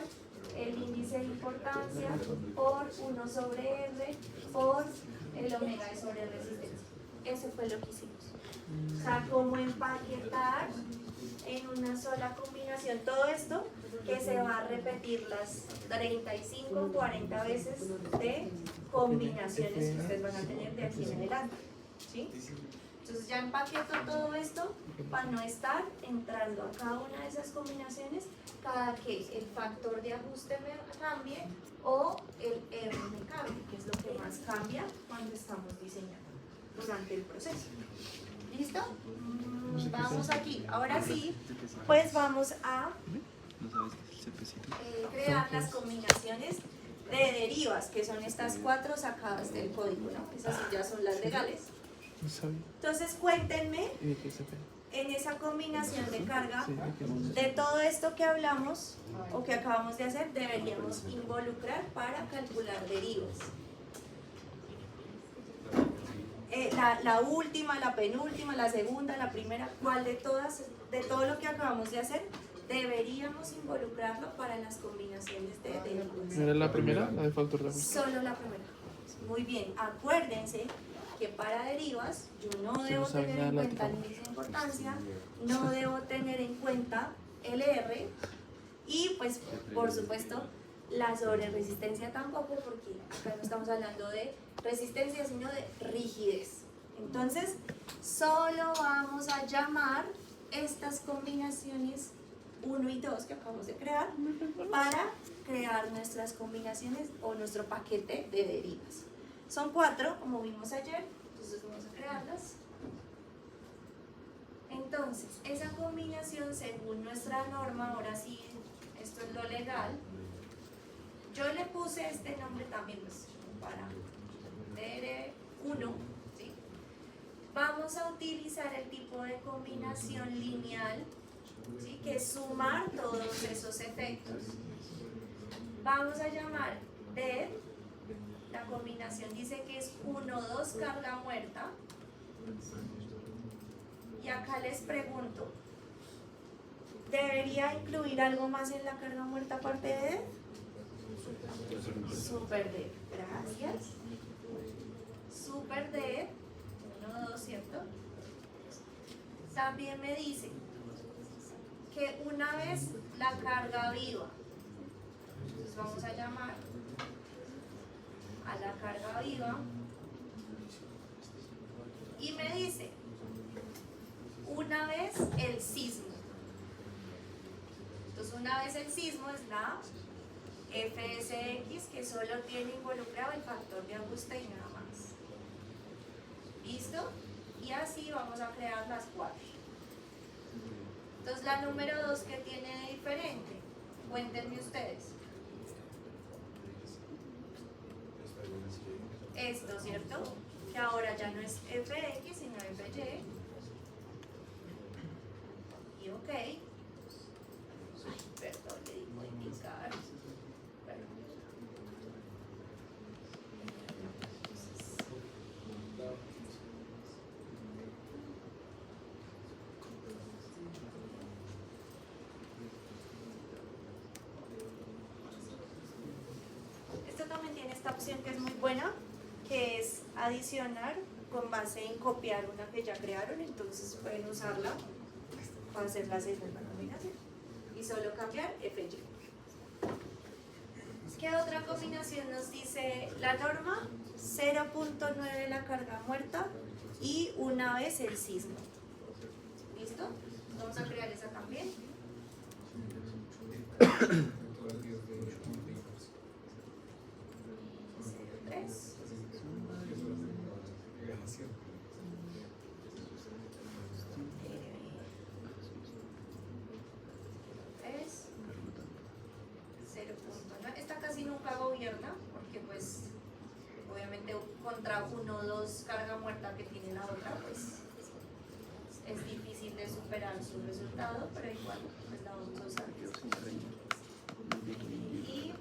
el índice de importancia por 1 sobre R por el omega de sobreresistencia. Eso fue lo que hicimos. O sea, cómo empaquetar en una sola combinación todo esto que se va a repetir las 35, 40 veces de combinaciones que ustedes van a tener de aquí en adelante. ¿Sí? Entonces ya empaqueto todo esto para no estar entrando a cada una de esas combinaciones cada que el factor de ajuste me cambie o el R me cambie, que es lo que más cambia cuando estamos diseñando durante el proceso. ¿Listo? Vamos aquí. Ahora sí, pues vamos a ¿No sabes qué es el cepecito? Crear las combinaciones de derivas, que son estas 4 sacadas del código, ¿no? Esas ya son las legales. No sabía. Entonces cuéntenme ¿Y de qué se ve? en esa combinación de carga, Sí, de qué es. de todo esto que hablamos o que acabamos de hacer, deberíamos involucrar para calcular derivas. La última, la penúltima, la segunda, la primera, ¿cuál de todas, de todo lo que acabamos de hacer, deberíamos involucrarlo para las combinaciones de derivas? ¿No era la primera? La de factor de ajuste. Solo la primera. Muy bien, acuérdense que para derivas yo no Sí, debo no sabe tener nada en de cuenta el látigo. índice de importancia, no debo tener en cuenta el R y pues por supuesto la sobreresistencia tampoco, porque acá no estamos hablando de resistencia sino de rigidez. Entonces solo vamos a llamar estas combinaciones 1 y 2 que acabamos de crear para crear nuestras combinaciones o nuestro paquete de derivas. Son 4, como vimos ayer, entonces vamos a crearlas. Entonces, esa combinación según nuestra norma, ahora sí, esto es lo legal, yo le puse este nombre también pues, para DR1, ¿sí? Vamos a utilizar el tipo de combinación lineal, ¿sí? Que es sumar todos esos efectos. Vamos a llamar DER, la combinación dice que es 1, 2 carga muerta. Y acá les pregunto, ¿debería incluir algo más en la carga muerta aparte de DER? Super DER, gracias. Super DER, 1, 2, ¿cierto? También me dice que una vez la carga viva, entonces vamos a llamar a la carga viva y me dice una vez el sismo. Entonces una vez el sismo es la FSX, que solo tiene involucrado el factor de ajuste y nada más. ¿Listo? Y así vamos a crear las 4. Entonces la número 2 que tiene de diferente, cuéntenme ustedes. Esto, ¿cierto? Que ahora ya no es FX sino FY. Y ok. Ay, perdón, le di modificar. Perdón. Esto también tiene esta opción que es muy buena, que es adicionar con base en copiar una que ya crearon, entonces pueden usarla para hacer la segunda combinación y solo cambiar FY. ¿Qué otra combinación nos dice la norma? 0.9 la carga muerta y una vez el sismo. ¿Listo? Vamos a crear esa también. Tres. Es 0.9. Esta casi nunca gobierna porque pues obviamente contra 1 o 2 carga muerta que tiene la otra pues es difícil de superar su resultado, pero igual pues la vamos a usar. Y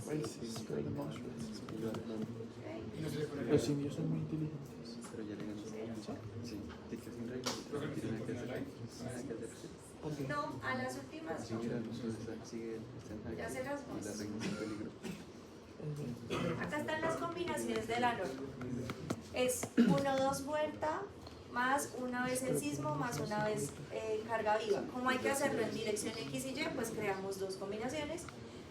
Races, pero monstruos. ok. Los indios son muy inteligentes. Pero ya le ganó. Sí, te quedas sin reglas. Profe, No tiene nada que hacer. ¿tiene Nada que hacer. ¿Por qué? No, a las últimas Sí, no. mira, sigue está Ya se las y la vamos. reina está en peligro. Acá están las combinaciones de la norma. Es 1, 2 vuelta, más una vez el sismo, más una vez carga viva. Como hay que hacerlo en dirección X y Y, pues creamos 2 combinaciones.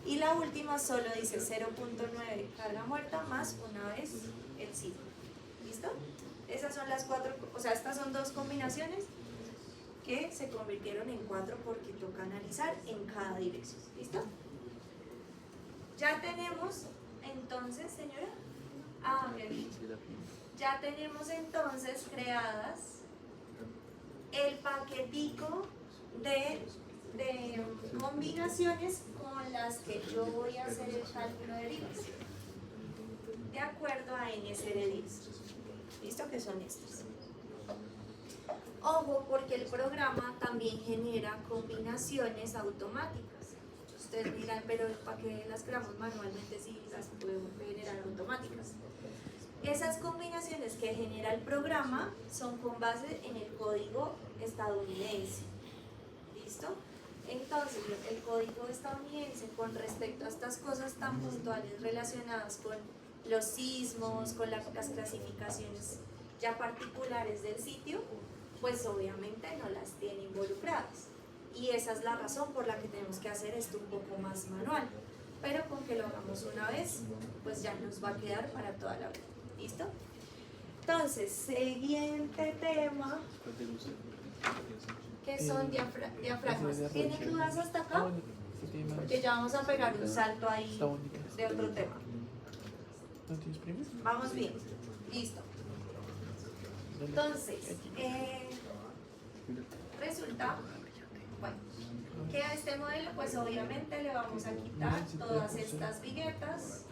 Y la última solo dice 0.9 carga muerta, más una vez el sismo. ¿Listo? Esas son las 4, o sea, estas son 2 combinaciones que se convirtieron en 4 porque toca analizar en cada dirección. ¿Listo? Ya tenemos entonces, señora. Ah, ok. Sí, la primera. Ya tenemos entonces creadas el paquetico de combinaciones con las que yo voy a hacer el cálculo de derivación de acuerdo a n de 10. ¿Listo? Que son estas. Ojo, porque el programa también genera combinaciones automáticas. Ustedes dirán, pero ¿para qué las creamos manualmente si las podemos generar automáticas? Esas combinaciones que genera el programa son con base en el código estadounidense. ¿Listo? Entonces, el código estadounidense con respecto a estas cosas tan puntuales relacionadas con los sismos, con las clasificaciones ya particulares del sitio, pues obviamente no las tiene involucradas. Y esa es la razón por la que tenemos que hacer esto un poco más manual. Pero con que lo hagamos una vez, pues ya nos va a quedar para toda la vida. ¿Listo? Entonces, siguiente tema, que son diafragmas. ¿Tienen dudas hasta acá? Porque ya vamos a pegar un salto ahí de otro tema. ¿No tienes primero? Vamos bien. Listo. Entonces, resulta, bueno, que a este modelo pues obviamente le vamos a quitar todas estas viguetas,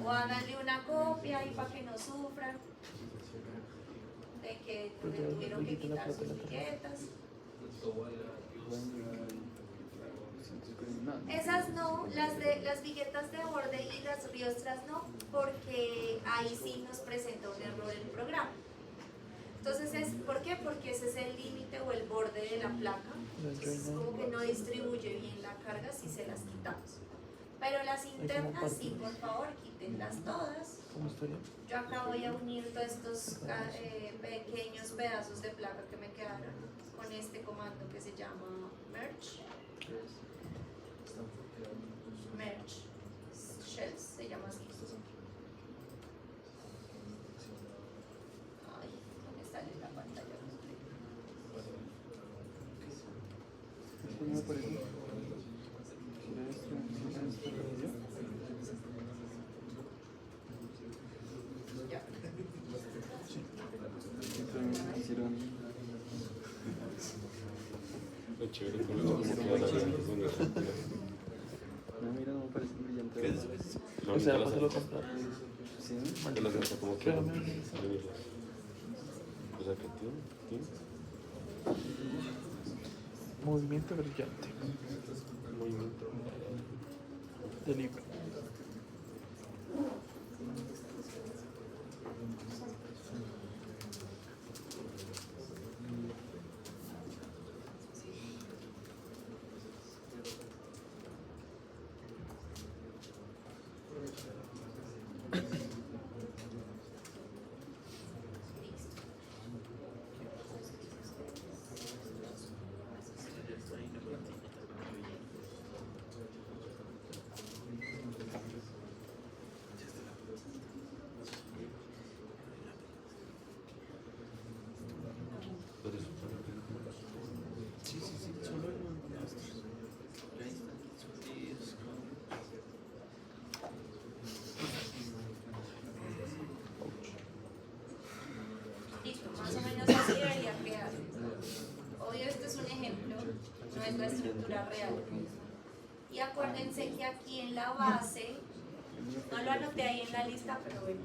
o háganle una copia ahí para que no sufran de que le tuvieron que quitar sus viguetas. Esas no, las viguetas de borde y las riostras no, porque ahí sí nos presenta un error el programa. Entonces, ¿por qué? Porque ese es el límite o el borde de la placa. Entonces, como que no distribuye bien la carga si se las quitamos. Pero las internas sí, por favor, quítenlas todas. ¿Cómo estoy? Yo acá voy a unir todos estos pequeños pedazos de placa que me quedaron con este comando que se llama merge. Merge shells, se llama así. Ay, no me sale la pantalla. Esto no me parece. Ya. Hicieron. Lo chévere con lo que queda la vida. No, mira, no me parece brillante. ¿Qué es? O sea, ¿cuándo lo compras? Sí, Que lo siento como que... Espérame. O sea, que tiene Movimiento brillante movimiento. de libro. Listo, más o menos así debería quedar. Obvio, este es un ejemplo, no es la estructura real. Y acuérdense que aquí en la base, no lo anoté ahí en la lista, pero bueno.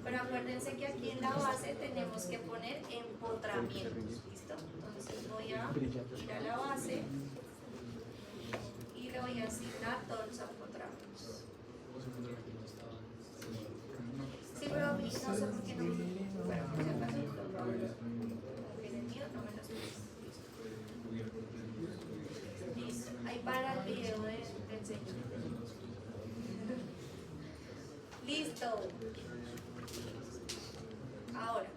Pero acuérdense que aquí en la base tenemos que poner empotramientos, ¿listo? Entonces voy a ir a la base y le voy a asignar todos los empotramientos. Sí, pero a mí no sé por qué no. Bueno, por si acaso, porque en el mío no me los puse. Listo, ahí para el video del señor. Listo. Ahora.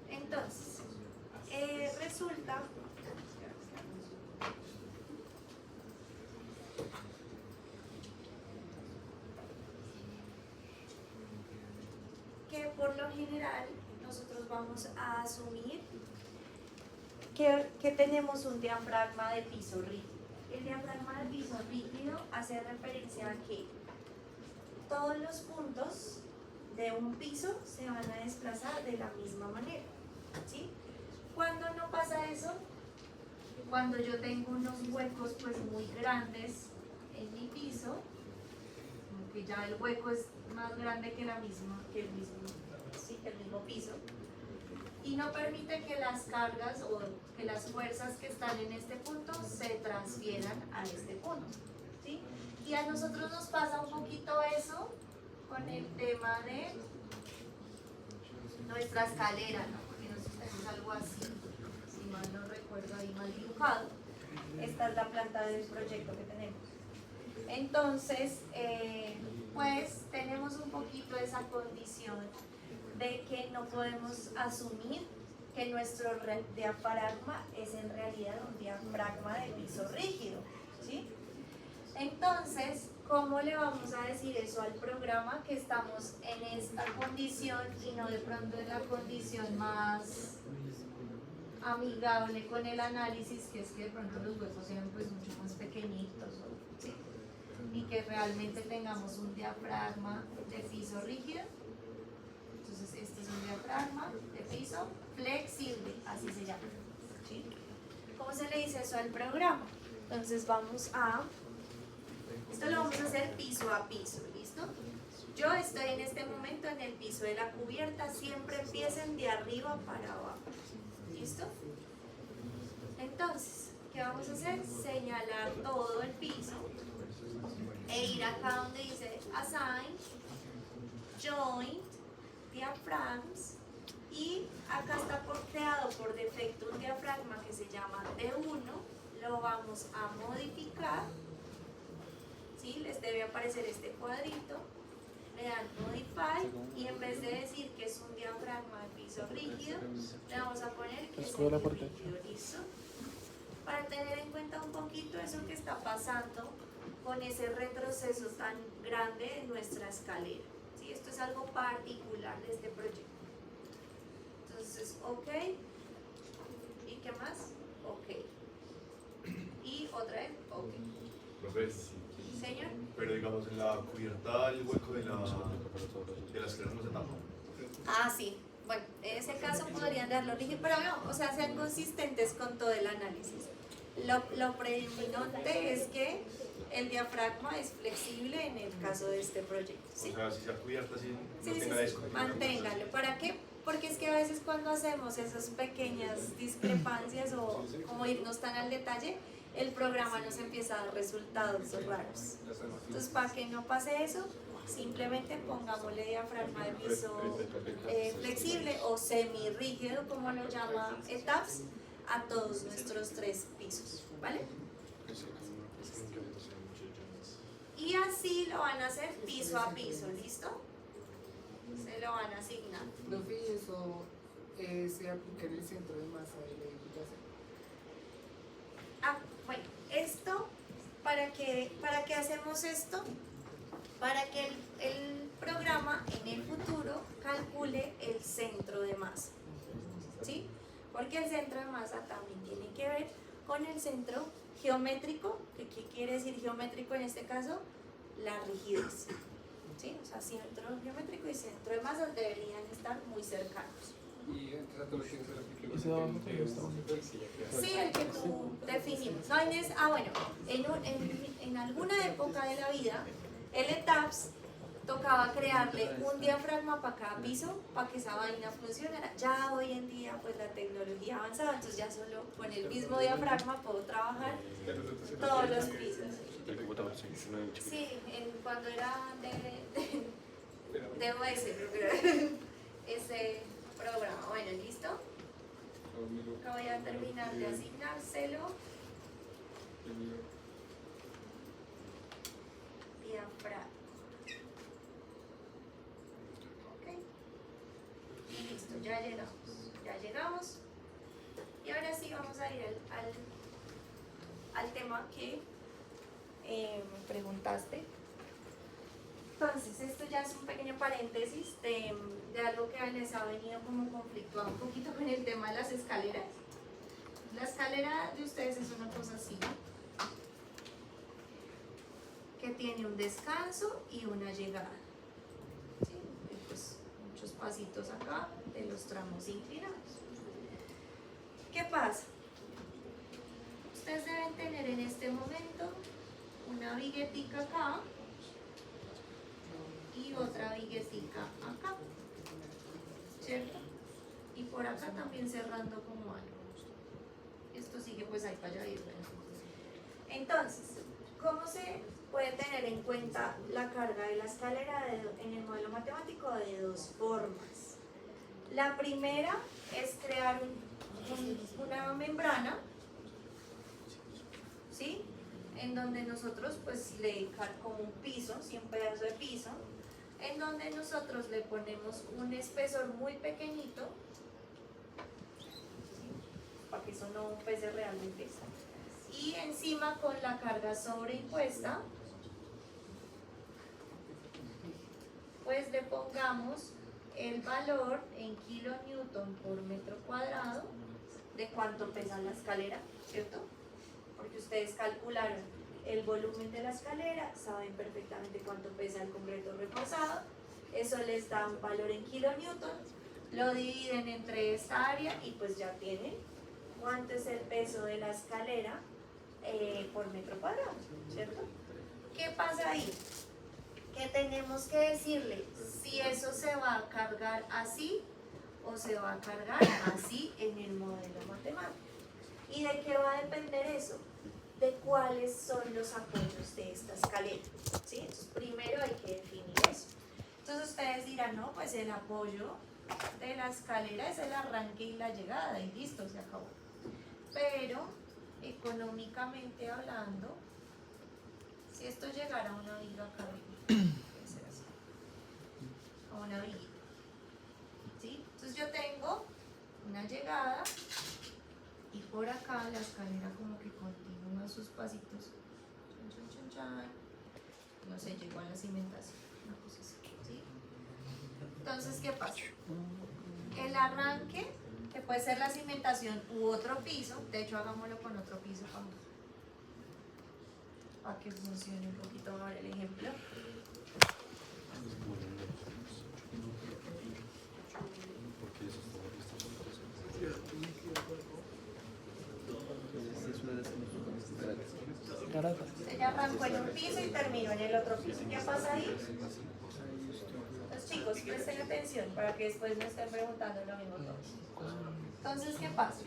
Entonces, resulta que por lo general nosotros vamos a asumir que tenemos un diafragma de piso rígido. El diafragma de piso rígido hace referencia a que todos los puntos de un piso se van a desplazar de la misma manera, ¿sí? ¿Cuándo no pasa eso? Cuando yo tengo unos huecos pues muy grandes en mi piso, como que ya el hueco es más grande que el mismo piso, y no permite que las cargas o que las fuerzas que están en este punto se transfieran a este punto, ¿sí? Y a nosotros nos pasa un poquito eso con el tema de nuestra escalera, ¿no? Porque nosotros tenemos algo así, si mal no recuerdo ahí mal dibujado. Esta es la planta del proyecto que tenemos. Entonces, pues tenemos un poquito esa condición de que no podemos asumir que nuestro diafragma es en realidad un diafragma de piso rígido, ¿sí? Entonces, ¿cómo le vamos a decir eso al programa que estamos en esta condición y no de pronto en la condición más amigable con el análisis, que es que de pronto los huecos sean pues mucho más pequeñitos, ¿sí? Y que realmente tengamos un diafragma de piso rígido? Entonces este es un diafragma de piso flexible, así se llama, ¿sí? ¿Cómo se le dice eso al programa? Entonces vamos a... Esto lo vamos a hacer piso a piso, ¿listo? Yo estoy en este momento en el piso de la cubierta, siempre empiecen de arriba para abajo, ¿listo? Entonces, ¿qué vamos a hacer? Señalar todo el piso e ir acá donde dice Assign, Joint, Diaphragms, y acá está creado por defecto un diafragma que se llama D1, lo vamos a modificar, ¿sí? Les debe aparecer este cuadrito, le dan Modify y en vez de decir que es un diafragma de piso rígido, le vamos a poner que es rígido, ¿listo? Para tener en cuenta un poquito eso que está pasando con ese retroceso tan grande en nuestra escalera, ¿sí? Esto es algo particular de este proyecto. Entonces, ok, ¿y qué más? Ok, y otra vez, ok. Profe, Señor, pero digamos en la cubierta el hueco de la escalera no se tapa. ah, sí, bueno, en ese caso podrían darlo rígido, pero no, o sea, sean consistentes con todo el análisis. Lo predominante es que el diafragma es flexible en el caso de este proyecto, ¿sí? O sea, si sea cubierta, si no Sí, tenga sí, disco. manténgalo. ¿Para qué? Porque es que a veces cuando hacemos esas pequeñas discrepancias o como irnos tan al detalle, el programa nos empieza a dar resultados raros. Entonces, para que no pase eso, simplemente pongámosle diafragma de piso flexible o semi-rígido, como lo llama ETAPS, a todos nuestros 3 pisos, ¿vale? Y así lo van a hacer piso a piso, ¿listo? Se lo van a asignar. Profe, ¿y eso se aplica en el centro de masa de la edificación? Ah, bueno, esto, ¿para qué hacemos esto? Para que el programa en el futuro calcule el centro de masa, ¿sí? Porque el centro de masa también tiene que ver con el centro geométrico, que ¿qué quiere decir geométrico en este caso? La rigidez, ¿sí? O sea, centro geométrico y centro de masa deberían estar muy cercanos. Y entre la tología se le aplica Ese de abajo también está bonito. Sí, el que tú definimos. No, bueno, en alguna época de la vida, el ETAPS tocaba crearle un diafragma para cada piso para que esa vaina funcionara. Ya hoy en día, pues la tecnología ha avanzado, entonces ya solo con el mismo diafragma puedo trabajar todos los pisos. Sí, cuando era de OS, creo que era ese programa. Bueno, ¿listo? Acá voy a terminar de asignárselo. Diafragma. Ok. Y listo, ya llegamos. Y ahora sí vamos a ir al tema que me preguntaste. Entonces, esto ya es un pequeño paréntesis de algo que les ha venido como conflictuado un poquito con el tema de las escaleras. La escalera de ustedes es una cosa así, que tiene un descanso y una llegada. pasitos acá de los tramos inclinados. ¿Qué pasa? Ustedes deben tener en este momento una viguetica acá y otra viguetica acá, ¿cierto? Y por acá también cerrando como algo. Esto sigue pues ahí para allá ir. Entonces, ¿cómo se puede tener en cuenta la carga de la escalera en el modelo matemático? De dos formas. La primera es crear una membrana, ¿sí? En donde nosotros pues le como un piso, sí, un pedazo de piso, en donde nosotros le ponemos un espesor muy pequeñito, ¿sí? Para que eso no pese realmente. Y encima con la carga sobreimpuesta, pues le pongamos el valor en kilonewton por metro cuadrado de cuánto pesa la escalera, ¿cierto? Porque ustedes calcularon el volumen de la escalera, saben perfectamente cuánto pesa el concreto reforzado, eso les da un valor en kilonewton, lo dividen entre esta área y pues ya tienen cuánto es el peso de la escalera por metro cuadrado, ¿cierto? ¿Qué pasa ahí? Que tenemos que decirle si eso se va a cargar así o se va a cargar así en el modelo matemático. ¿Y de qué va a depender eso? De cuáles son los apoyos de esta escalera, ¿sí? Entonces primero hay que definir eso. Entonces ustedes dirán, no, pues el apoyo de la escalera es el arranque y la llegada y listo, se acabó. Pero económicamente hablando, si esto llegara a una viga acá arriba, puede ser así, a una viguita, ¿sí? Entonces yo tengo una llegada y por acá la escalera como que continúa sus pasitos, chan, chan, chan, chan. No sé, llegó a la cimentación, una cosa así, ¿sí? Entonces, ¿qué pasa? El arranque, que puede ser la cimentación u otro piso, de hecho hagámoslo con otro piso para que funcione un poquito mejor el ejemplo. Garata. Ella arrancó en un piso y terminó en el otro piso. ¿Qué pasa ahí? Entonces chicos, presten atención para que después no estén preguntando lo mismo todos. Entonces, ¿qué pasa?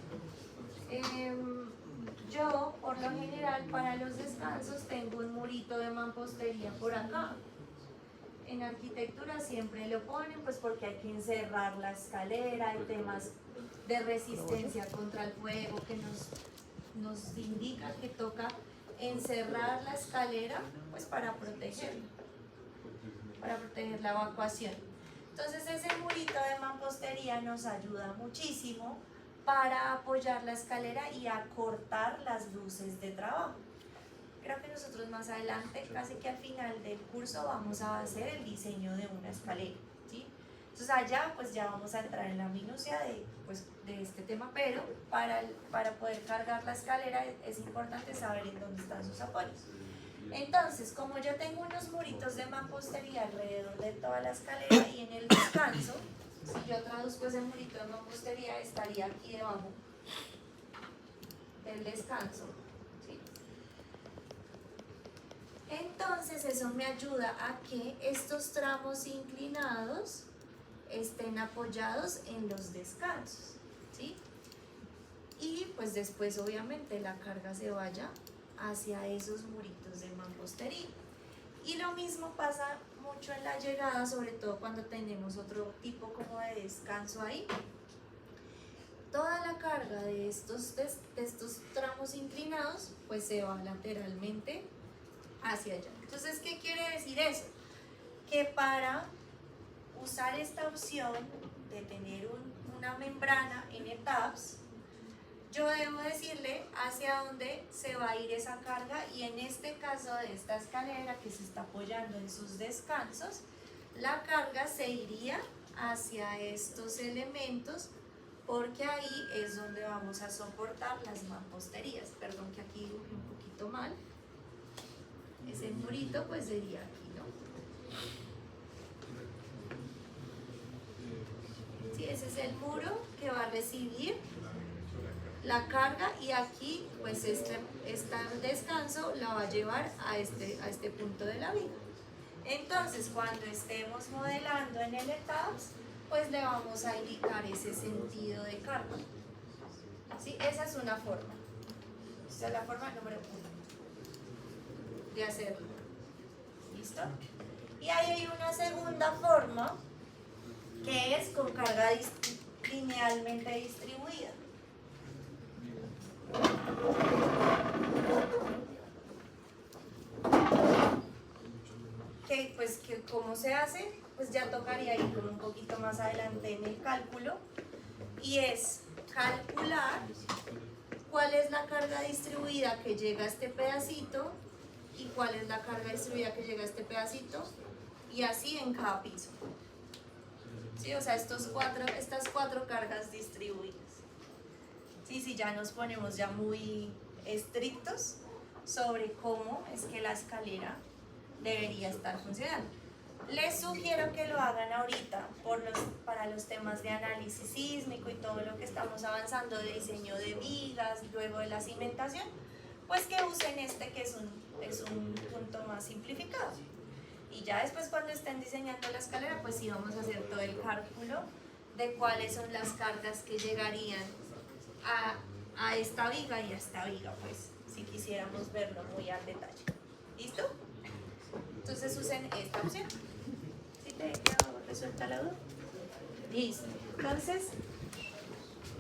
Yo, por lo general, para los descansos tengo un murito de mampostería por acá. En arquitectura siempre lo ponen, pues porque hay que encerrar la escalera, hay temas de resistencia contra el fuego que nos indican que toca encerrar la escalera, pues para proteger la evacuación. Entonces ese murito de mampostería nos ayuda muchísimo para apoyar la escalera y acortar las luces de trabajo. Creo que nosotros más adelante, casi que al final del curso, vamos a hacer el diseño de una escalera, ¿sí? Entonces allá pues ya vamos a entrar en la minucia de este tema, pero para poder cargar la escalera es importante saber en dónde están sus apoyos. Entonces, como yo tengo unos muritos de mampostería alrededor de toda la escalera y en el descanso, si yo traduzco ese murito de mampostería, estaría aquí debajo del descanso, ¿sí? Entonces eso me ayuda a que estos tramos inclinados estén apoyados en los descansos, ¿sí? Y pues después obviamente la carga se vaya hacia esos muritos de mampostería. Y lo mismo pasa mucho en la llegada, sobre todo cuando tenemos otro tipo como de descanso ahí. Toda la carga de estos tramos inclinados pues se va lateralmente hacia allá. Entonces, ¿qué quiere decir eso? Que para usar esta opción de tener una membrana en etapas, yo debo decirle hacia dónde se va a ir esa carga, y en este caso de esta escalera que se está apoyando en sus descansos, la carga se iría hacia estos elementos porque ahí es donde vamos a soportar las mamposterías. Perdón que aquí dibujé un poquito mal. Ese murito pues sería aquí, ¿no? ese es el muro que va a recibir la carga y aquí pues este descanso la va a llevar a este punto de la viga. Entonces cuando estemos modelando en el ETABS, pues le vamos a indicar ese sentido de carga. ¿Sí? Esa es una forma. Esa es la forma número 1 de hacerlo. ¿Listo? Y ahí hay una segunda forma que es con carga linealmente distribuida. Que cómo se hace, pues ya tocaría ir como un poquito más adelante en el cálculo, y es calcular cuál es la carga distribuida que llega a este pedacito y cuál es la carga distribuida que llega a este pedacito, y así en cada piso. ¿Sí? O sea, estas cuatro cargas distribuidas. Sí, sí, ya nos ponemos ya muy estrictos sobre cómo es que la escalera debería estar funcionando. Les sugiero que lo hagan ahorita para los temas de análisis sísmico y todo lo que estamos avanzando de diseño de vigas, luego de la cimentación, pues que usen este que es un punto más simplificado. Y ya después cuando estén diseñando la escalera, pues sí vamos a hacer todo el cálculo de cuáles son las cargas que llegarían a esta viga y a esta viga, pues si quisiéramos verlo muy al detalle. ¿Listo? Entonces usen esta opción. ¿Sí te quedó resuelta la duda? Listo. Entonces,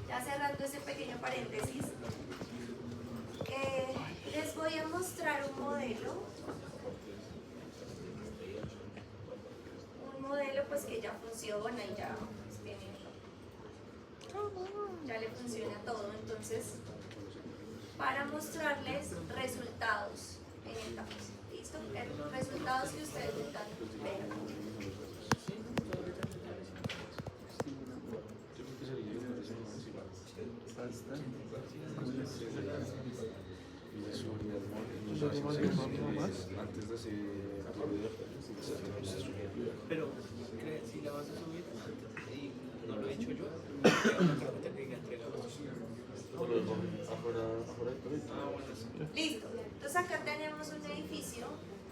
ya cerrando ese pequeño paréntesis, les voy a mostrar un modelo pues que ya funciona y ya pues, ya le funciona todo. Entonces, para mostrarles resultados en etapas. ¿Listo? Resultados que ustedes necesitan ver. Antes de hacer Pero si la vas a subir y no lo he hecho yo, te que entregar. Listo. Entonces acá tenemos un edificio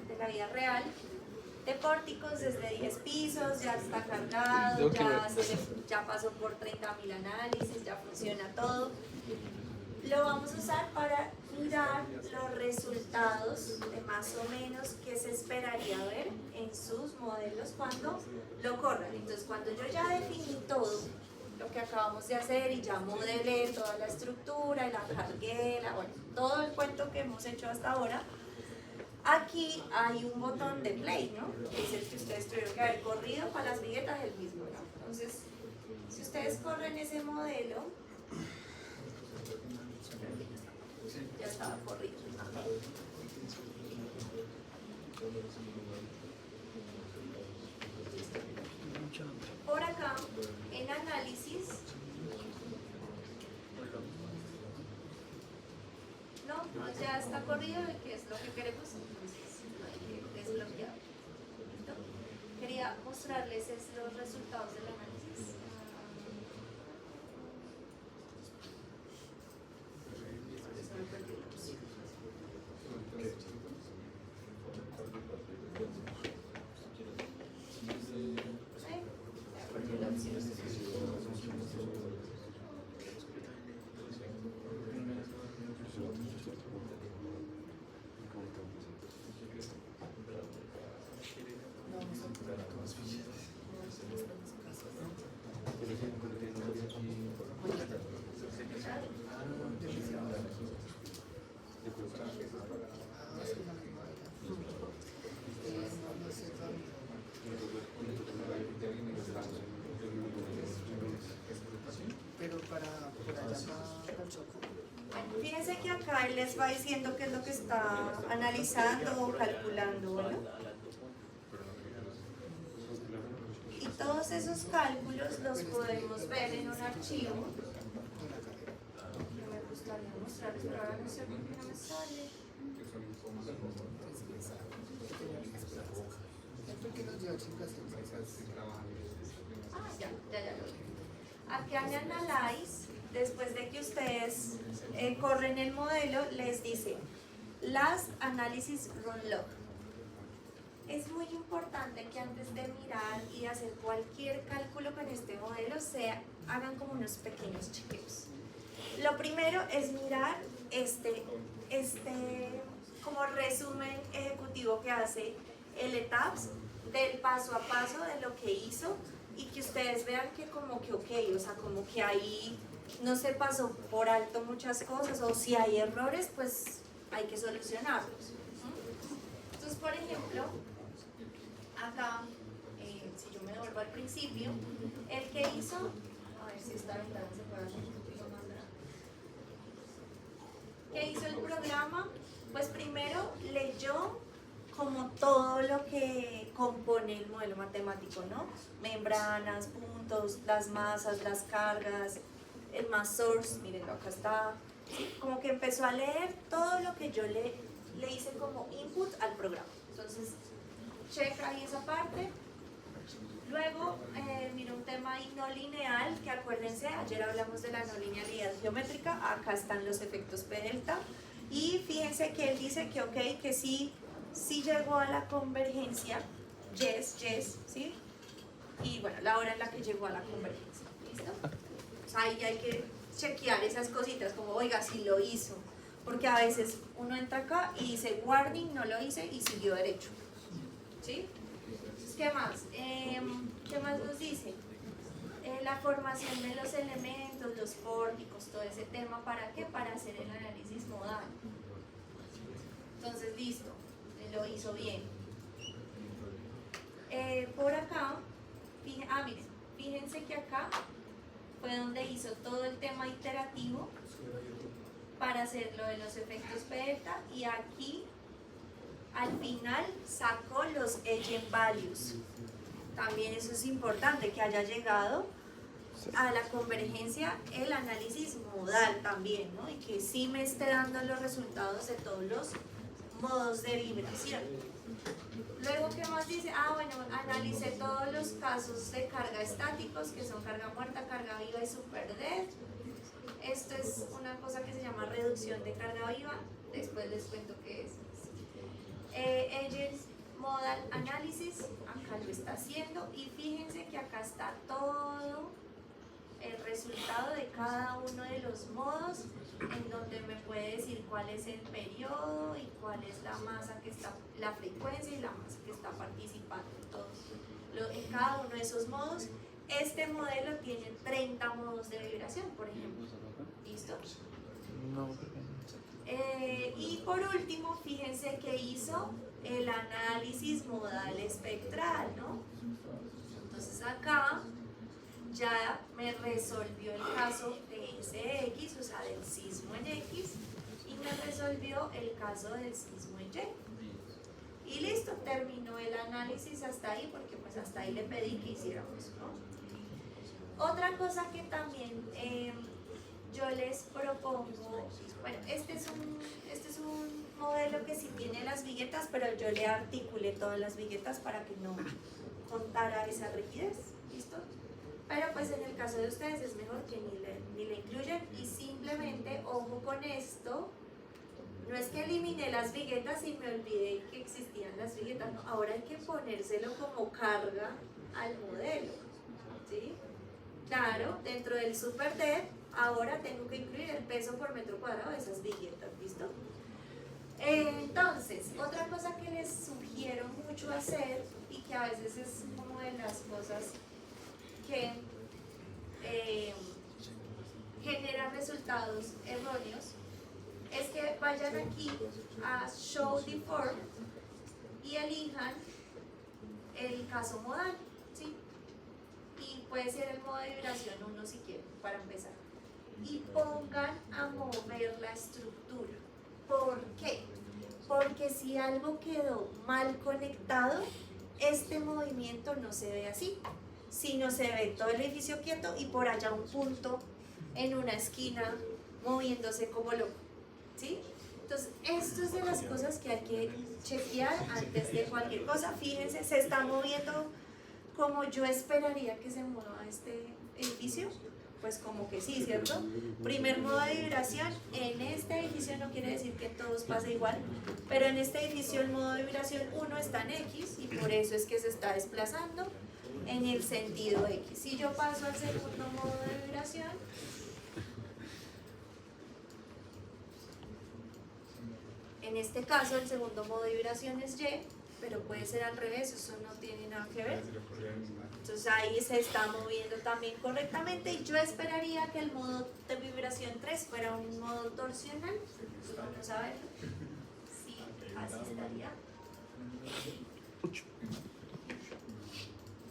de la vida real de pórticos desde 10 pisos, ya está cargado, ya pasó por 30.000 análisis, ya funciona todo. Lo vamos a usar para mirar los resultados de más o menos qué se esperaría ver en sus modelos cuando lo corran. Entonces, cuando yo ya definí todo lo que acabamos de hacer y ya modelé toda la estructura y la cargué, bueno, todo el cuento que hemos hecho hasta ahora, aquí hay un botón de play, ¿no? Que es el que ustedes tuvieron que haber corrido para las viguetas, el mismo, ¿no? Entonces, si ustedes corren ese modelo, ya estaba corrido. Por acá, en análisis, no, ya está corrido, que es lo que queremos, entonces no hay que desbloquear. ¿Listo? Quería mostrarles los resultados del análisis. Pero para el Choco. Fíjense que acá él les va diciendo qué es lo que está analizando o calculando, ¿bueno? Y todos esos cálculos los podemos ver en un archivo. Que me gustaría mostrarles, pero ahora no sé por qué no me sale. Es porque nos lleva chicas. Ah, ya lo vi. Aquí en Analyze, después de que ustedes corren el modelo, les dice Last Analysis Run Log. Es muy importante que antes de mirar y de hacer cualquier cálculo con este modelo hagan como unos pequeños chequeos. Lo primero es mirar este como resumen ejecutivo que hace el ETAPS del paso a paso de lo que hizo y que ustedes vean que como que ok, o sea, como que ahí no se pasó por alto muchas cosas, o si hay errores, pues hay que solucionarlos. Entonces, por ejemplo, acá, si yo me devuelvo al principio, el que hizo, a ver si esta ventana se puede hacer un poquito más grande. ¿Qué hizo el programa? Pues primero leyó como todo lo que compone el modelo matemático, ¿no? Membranas, puntos, las masas, las cargas, el mass source, miren, acá está. ¿Sí? Como que empezó a leer todo lo que yo le hice como input al programa. Entonces, checa ahí esa parte. Luego, mira un tema ahí no lineal, que acuérdense, ayer hablamos de la no linealidad geométrica, acá están los efectos P delta. Y fíjense que él dice que ok, que sí llegó a la convergencia, yes, ¿sí? Y bueno, la hora en la que llegó a la convergencia, ¿listo? O sea, ahí hay que chequear esas cositas, como oiga, si lo hizo, porque a veces uno entra acá y dice warning, no lo hice y siguió derecho, ¿sí? Entonces, ¿qué más? ¿Qué más nos dice? La formación de los elementos, los pórticos, todo ese tema, ¿para qué? Para hacer el análisis modal. Entonces, listo, lo hizo bien. Por acá, miren, fíjense que acá fue donde hizo todo el tema iterativo para hacer lo de los efectos beta, y aquí al final sacó los eigenvalues. También eso es importante, que haya llegado a la convergencia el análisis modal también, ¿no? Y que sí me esté dando los resultados de todos los modos de vibración. Luego, ¿qué más dice? Bueno, analicé todos los casos de carga estáticos, que son carga muerta, carga viva y super dead. Esto es una cosa que se llama reducción de carga viva, después les cuento qué es. Engine Modal Analysis, acá lo está haciendo, y fíjense que acá está todo el resultado de cada uno de los modos, en donde me puede decir cuál es el periodo y cuál es la masa que está, la frecuencia y la masa que está participando en cada uno de esos modos. Este modelo tiene 30 modos de vibración, por ejemplo. ¿Listo? No, creo que no. Y por último, fíjense que hizo el análisis modal espectral, ¿no? Entonces acá ya me resolvió el caso de SX, o sea, del sismo en X, y me resolvió el caso del sismo en Y. Y listo, terminó el análisis hasta ahí, porque pues hasta ahí le pedí que hiciéramos, ¿no? Otra cosa que también yo les propongo, bueno, este es un modelo que sí tiene las viguetas, pero yo le articulé todas las viguetas para que no contara esa rigidez, ¿listo? Pero pues en el caso de ustedes es mejor que ni le incluyan, y simplemente, ojo con esto, no es que eliminé las viguetas y me olvidé que existían las viguetas, no, ahora hay que ponérselo como carga al modelo, ¿sí? Claro, dentro del super dead, ahora tengo que incluir el peso por metro cuadrado de esas viguetas, ¿listo? Entonces, otra cosa que les sugiero mucho hacer, y que a veces es como de las cosas que generan resultados erróneos, es que vayan aquí a Show Deform y elijan el caso modal, ¿sí? Y puede ser el modo de vibración 1 si quieren, para empezar. Y pongan a mover la estructura. ¿Por qué? Porque si algo quedó mal conectado, este movimiento no se ve así, sino se ve todo el edificio quieto y por allá un punto en una esquina moviéndose como loco, ¿sí? Entonces, esto es de las cosas que hay que chequear antes de cualquier cosa. Fíjense, se está moviendo como yo esperaría que se mueva este edificio. pues como que sí, ¿cierto? Primer modo de vibración, en este edificio no quiere decir que en todos pase igual, pero en este edificio el modo de vibración 1 está en X y por eso es que se está desplazando en el sentido X. Si yo paso al segundo modo de vibración, en este caso el segundo modo de vibración es Y, pero puede ser al revés, eso no tiene nada que ver. Entonces ahí se está moviendo también correctamente y yo esperaría que el modo de vibración 3 fuera un modo torsional. Vamos a ver si así estaría.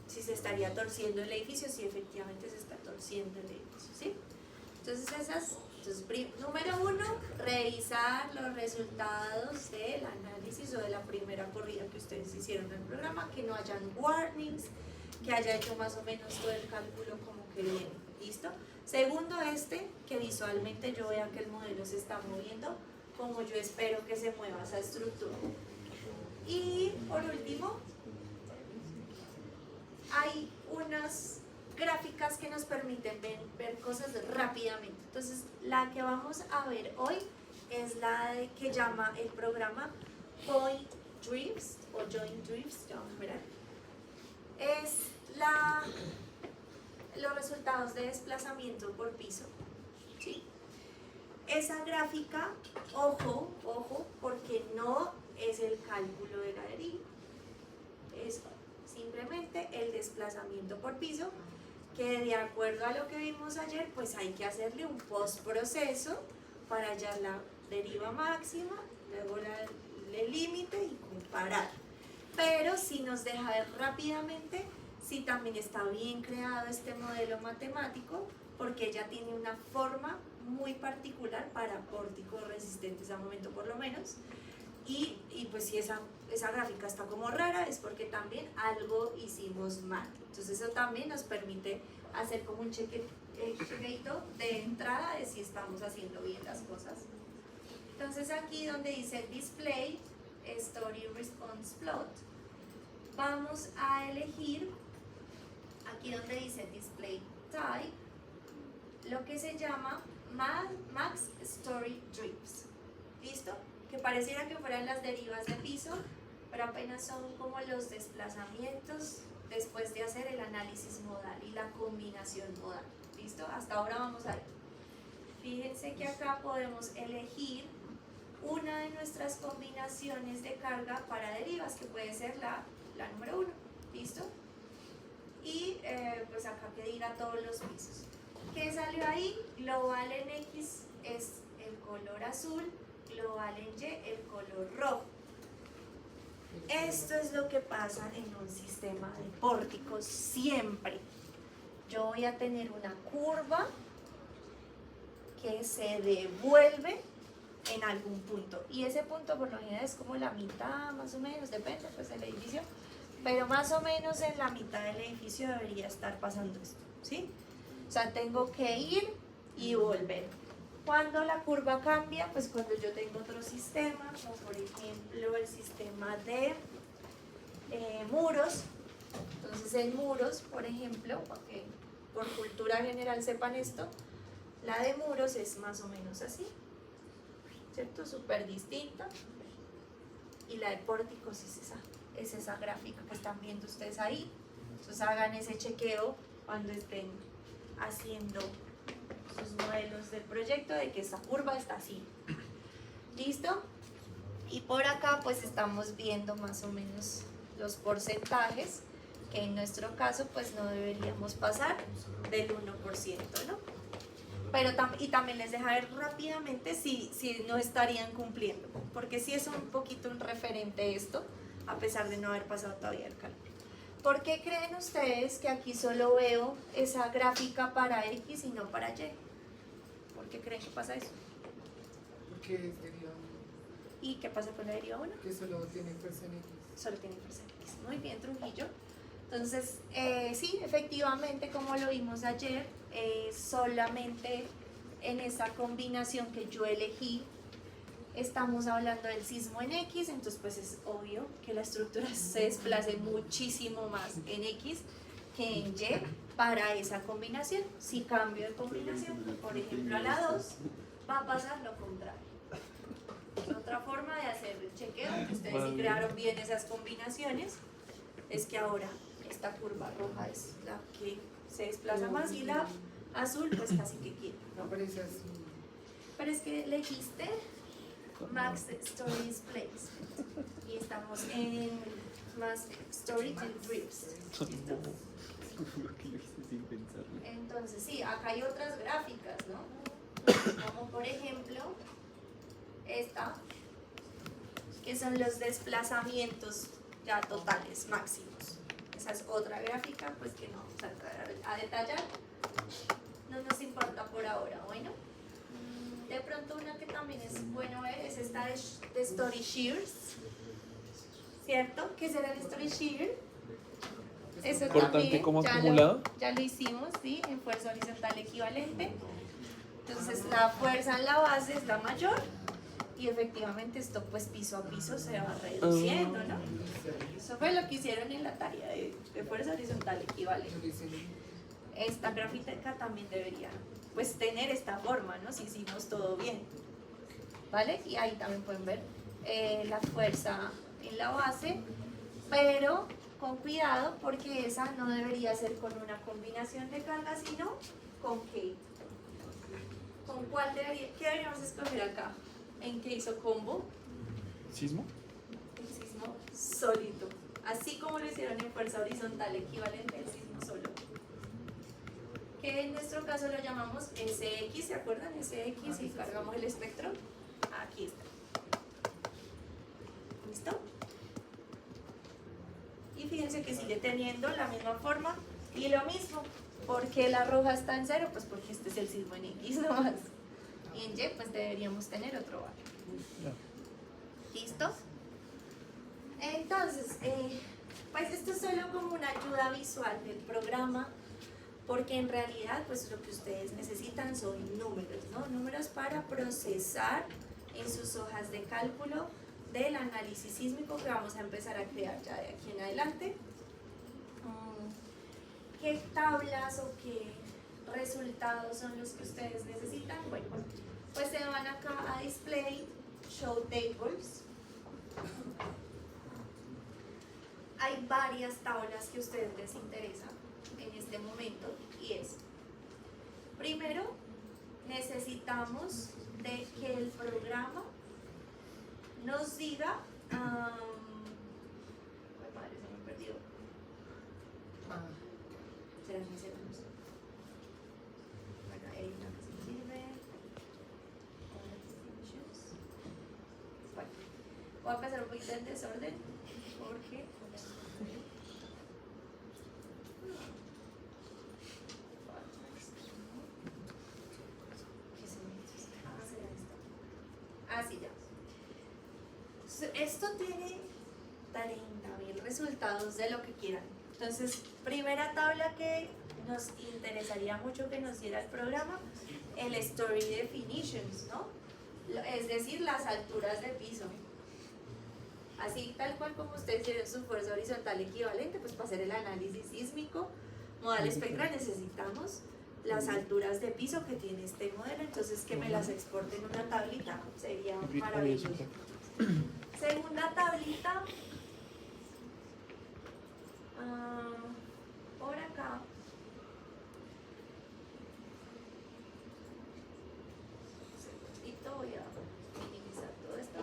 Si se estaría torciendo el edificio, si efectivamente se está torciendo el edificio, ¿sí? Entonces, número 1, revisar los resultados del análisis o de la primera corrida que ustedes hicieron en el programa, que no hayan warnings, que haya hecho más o menos todo el cálculo como que viene, ¿listo? Segundo, que visualmente yo vea que el modelo se está moviendo como yo espero que se mueva esa estructura. Y por último, hay unas gráficas que nos permiten ver cosas rápidamente. Entonces, la que vamos a ver hoy es la que llama el programa Point Drifts o Joint Drifts, ya vamos a ver. Es los resultados de desplazamiento por piso, ¿sí? Esa gráfica, ojo, porque no es el cálculo de la deriva, es simplemente el desplazamiento por piso, que de acuerdo a lo que vimos ayer, pues hay que hacerle un postproceso para hallar la deriva máxima, luego el límite y comparar. Pero si nos deja ver rápidamente si también está bien creado este modelo matemático, porque ella tiene una forma muy particular para pórticos resistentes a momento por lo menos. Y pues si esa gráfica está como rara es porque también algo hicimos mal. Entonces eso también nos permite hacer como un chequeito de entrada de si estamos haciendo bien las cosas. Entonces aquí donde dice Display Story Response Plot, vamos a elegir, aquí donde dice Display Type, lo que se llama Max Story Drifts. ¿Listo? Que pareciera que fueran las derivas de piso, pero apenas son como los desplazamientos después de hacer el análisis modal y la combinación modal. ¿Listo? Hasta ahora vamos a ver. Fíjense que acá podemos elegir una de nuestras combinaciones de carga para derivas, que puede ser la número 1. ¿Listo? Y pues acá que diga todos los pisos. ¿Qué salió ahí? Global en X es el color azul, global en Y el color rojo. Esto es lo que pasa en un sistema de pórticos siempre. Yo voy a tener una curva que se devuelve en algún punto y ese punto por lo general es como la mitad más o menos, depende pues del edificio, pero más o menos en la mitad del edificio debería estar pasando esto, ¿sí? O sea, tengo que ir y volver. Cuando la curva cambia, pues cuando yo tengo otro sistema, como por ejemplo el sistema de muros. Entonces en muros, por ejemplo, para que por cultura general sepan esto, la de muros es más o menos así, ¿cierto? Súper distinta. Y la de pórticos es esa gráfica que están viendo ustedes ahí. Entonces hagan ese chequeo cuando estén haciendo sus modelos del proyecto de que esa curva está así. ¿Listo? Y por acá pues estamos viendo más o menos los porcentajes, que en nuestro caso pues no deberíamos pasar del 1%, ¿no? Pero y también les deja ver rápidamente si no estarían cumpliendo, porque sí es un poquito un referente esto, a pesar de no haber pasado todavía el cálculo. ¿Por qué creen ustedes que aquí solo veo esa gráfica para X y no para Y? ¿Por qué creen que pasa eso? Porque es deriva 1, ¿Y qué pasa con la deriva 1? que solo tiene fuerza en X. Solo tiene fuerza en X. Muy bien, Trujillo. Entonces, sí, efectivamente, como lo vimos ayer, solamente en esa combinación que yo elegí, estamos hablando del sismo en X, entonces pues es obvio que la estructura se desplace muchísimo más en X que en Y para esa combinación. Si cambio de combinación, por ejemplo a la 2, va a pasar lo contrario. Es otra forma de hacer el chequeo, que ustedes sí crearon bien esas combinaciones, es que ahora esta curva roja es la que se desplaza más y la azul pues casi que quiere. No parece así. Pero es que elegiste Max Stories Place y estamos en Max Story Trips. ¿Listo? Porque lo hice sin pensarlo. Entonces sí, acá hay otras gráficas, ¿no? Como por ejemplo esta, que son los desplazamientos ya totales máximos. Esa es otra gráfica, pues que no vamos a entrar a detallar, no nos importa por ahora. Bueno, de pronto una que también es bueno ver es esta de Story Shears, ¿cierto? ¿Qué será el Story Shear? Eso Importante también como ya acumulado. ya lo hicimos, ¿sí? En fuerza horizontal equivalente. Entonces la fuerza en la base es la mayor y efectivamente esto pues piso a piso se va reduciendo, ¿no? Eso fue lo que hicieron en la tarea de fuerza horizontal equivalente. Esta gráfica también debería pues tener esta forma, ¿no? Si hicimos todo bien, ¿vale? Y ahí también pueden ver la fuerza en la base, pero con cuidado porque esa no debería ser con una combinación de cargas, sino con qué. ¿Con cuál qué deberíamos escoger acá? ¿En qué hizo combo? ¿Sismo? El sismo sólido. Así como lo hicieron en fuerza horizontal equivalente, el sismo solo. Que en nuestro caso lo llamamos SX, ¿se acuerdan? SX y cargamos el espectro. Aquí está. ¿Listo? Y fíjense que sigue teniendo la misma forma y lo mismo. ¿Por qué la roja está en 0? Pues porque este es el sismo en X nomás. Y en Y pues deberíamos tener otro valor. ¿Listos? Entonces, pues esto es solo como una ayuda visual del programa, porque en realidad pues lo que ustedes necesitan son números, ¿no? Números para procesar en sus hojas de cálculo del análisis sísmico que vamos a empezar a crear ya de aquí en adelante. ¿Qué tablas o qué resultados son los que ustedes necesitan? Bueno, pues se van acá a Display, Show Tables. Hay varias tablas que a ustedes les interesan en este momento y es, primero, necesitamos de que el programa nos diga, madre, se me perdió. Serán mis segundos. Bueno, hay una que se sirve. Bueno, voy a pasar un poquito en desorden porque así ya. Esto tiene 30.000 resultados de lo que quieran. Entonces, primera tabla que nos interesaría mucho que nos diera el programa, el Story Definitions, ¿no? Es decir, las alturas de piso. Así tal cual como ustedes tienen su fuerza horizontal equivalente, pues para hacer el análisis sísmico, modal espectral, necesitamos las alturas de piso que tiene este modelo, entonces que me las exporten en una tablita, sería maravilloso. Segunda tablita, por acá, un segundito, voy a minimizar todo esto.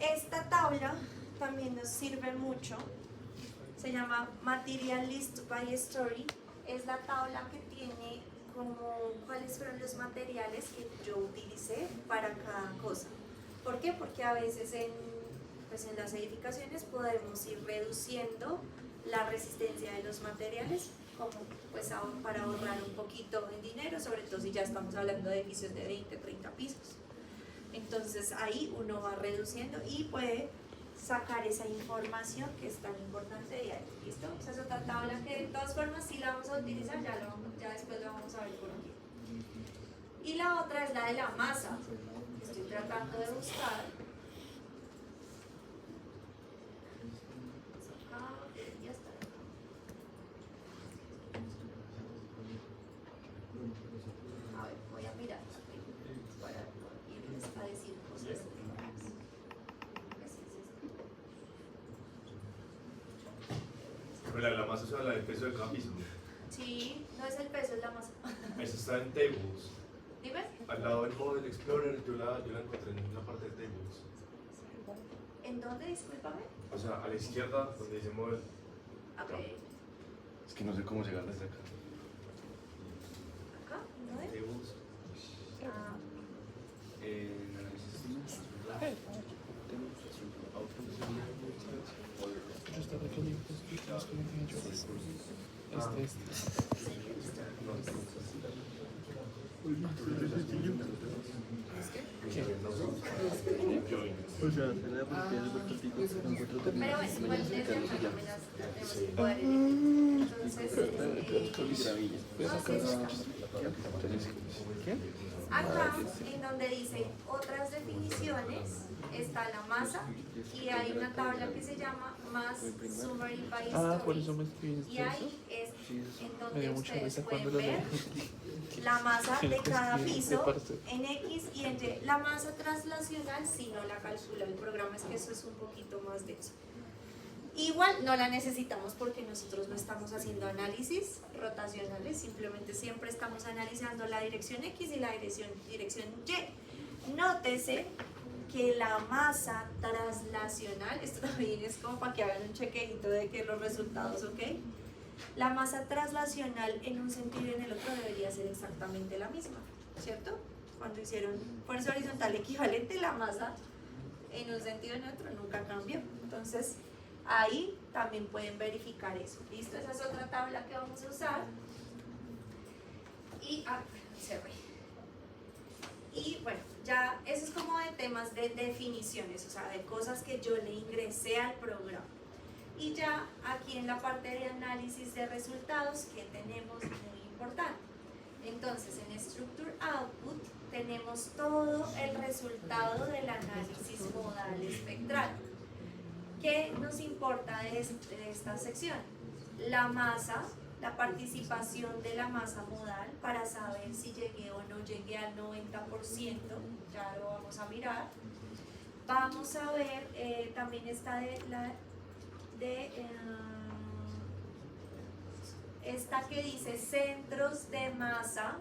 Esta tabla también nos sirve mucho, se llama Material List by Story, es la tabla que tiene como cuáles fueron los materiales que yo utilicé para cada cosa. ¿Por qué? Porque a veces en las edificaciones podemos ir reduciendo la resistencia de los materiales como pues para ahorrar un poquito en dinero, sobre todo si ya estamos hablando de edificios de 20, 30 pisos. Entonces ahí uno va reduciendo y puede sacar esa información que es tan importante de ahí. ¿Listo? Esa es otra tabla que de todas formas sí la vamos a utilizar, ya después la vamos a ver por qué. Y la otra es la de la masa, que estoy tratando de buscar. Acá, ya está. A ver, voy a mirar para irles a decir cosas raras. La masa, o sea, el peso de cada piso. Sí, no es el peso, es la masa. Eso está en Tables. Dime. Al lado del Model Explorer, yo la encontré en una parte de Tables. ¿En dónde? Discúlpame. O sea, a la izquierda, donde dice Model. Ok. Es que no sé cómo llegar desde acá. ¿Acá? ¿En dónde? Tables. Ah, Yo estaba aquí, pues, que no tenía yo. Este. O sea, en la partida de prototipos encuentro pero bueno, términos igual mayores y desde carros acá y también llaves. las tenemos que poder elegir. Entonces, acá, en donde dice otras definiciones, está la masa y hay una tabla que se llama Mass Summary by Por eso Story. me escribiste Y eso. ahí es en Me donde dio mucha ustedes risa cuando pueden lo ver leí. la masa de cada Sí, piso me parece. en X y en Y. La masa translacional si no la calcula el programa, es que eso es un poquito más denso. Igual no la necesitamos porque nosotros no estamos haciendo análisis rotacionales, simplemente siempre estamos analizando la dirección X y la dirección Y. Nótese que la masa translacional, esto también es como para que hagan un chequeito de que los resultados, ¿ok? La masa translacional en un sentido y en el otro debería ser exactamente la misma, ¿cierto? Cuando hicieron fuerza horizontal equivalente, la masa en un sentido y en otro nunca cambió. Entonces, ahí también pueden verificar eso. ¿Listo? Esa es otra tabla que vamos a usar. Y, cerré. Y bueno, ya eso es como de temas de definiciones, o sea, de cosas que yo le ingresé al programa. Y ya aquí en la parte de análisis de resultados, que tenemos muy importante. Entonces, en Structure Output tenemos todo el resultado del análisis modal espectral. ¿Qué nos importa de esta sección? La masa, la participación de la masa modal para saber si llegué o no llegué al 90%, ya lo vamos a mirar. Vamos a ver, también está esta que dice centros de masa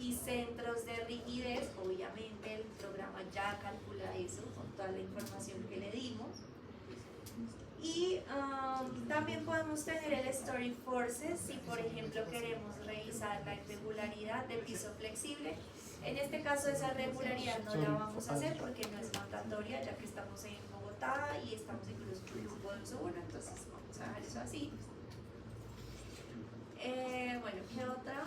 y centros de rigidez. Obviamente el programa ya calcula eso con toda la información que le dimos. Y también podemos tener el Story Forces si por ejemplo queremos revisar la irregularidad de piso flexible. En este caso esa regularidad no la vamos a hacer porque no es mandatoria, ya que estamos en Bogotá y estamos incluso en el grupo de uso 1, entonces vamos a dejar eso así. Bueno, ¿qué otra?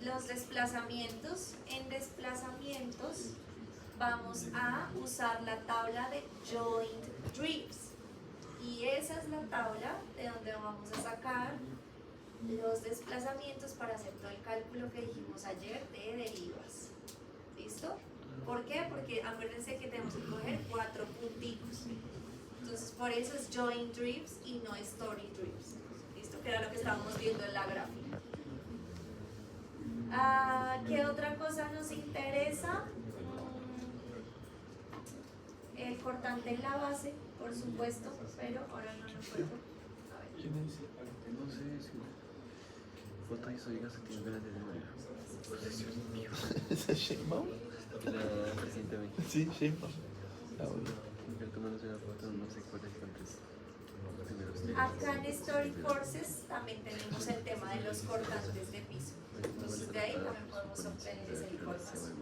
Los desplazamientos. En desplazamientos vamos a usar la tabla de Joint Drifts. Y esa es la tabla de donde vamos a sacar los desplazamientos para hacer todo el cálculo que dijimos ayer de derivas. ¿Listo? ¿Por qué? Porque acuérdense que tenemos que coger 4 punticos. Entonces por eso es Joint Drifts y no Story Drifts. ¿Listo? Que era lo que estábamos viendo en la gráfica. ¿Qué otra cosa nos interesa? El cortante en la base, por supuesto, pero ahora no lo puedo. A ver. ¿Quién es? No sé si foto y soy gas tiene ganas de memoria. ¿Es Sheinbaum? Recientemente. Sí, Sheinbaum. La odio. Yo tomándose una foto, no sé cuál es antes. Acá en Story Forces también tenemos el tema de los cortantes de piso. Entonces de ahí también podemos obtener esa información.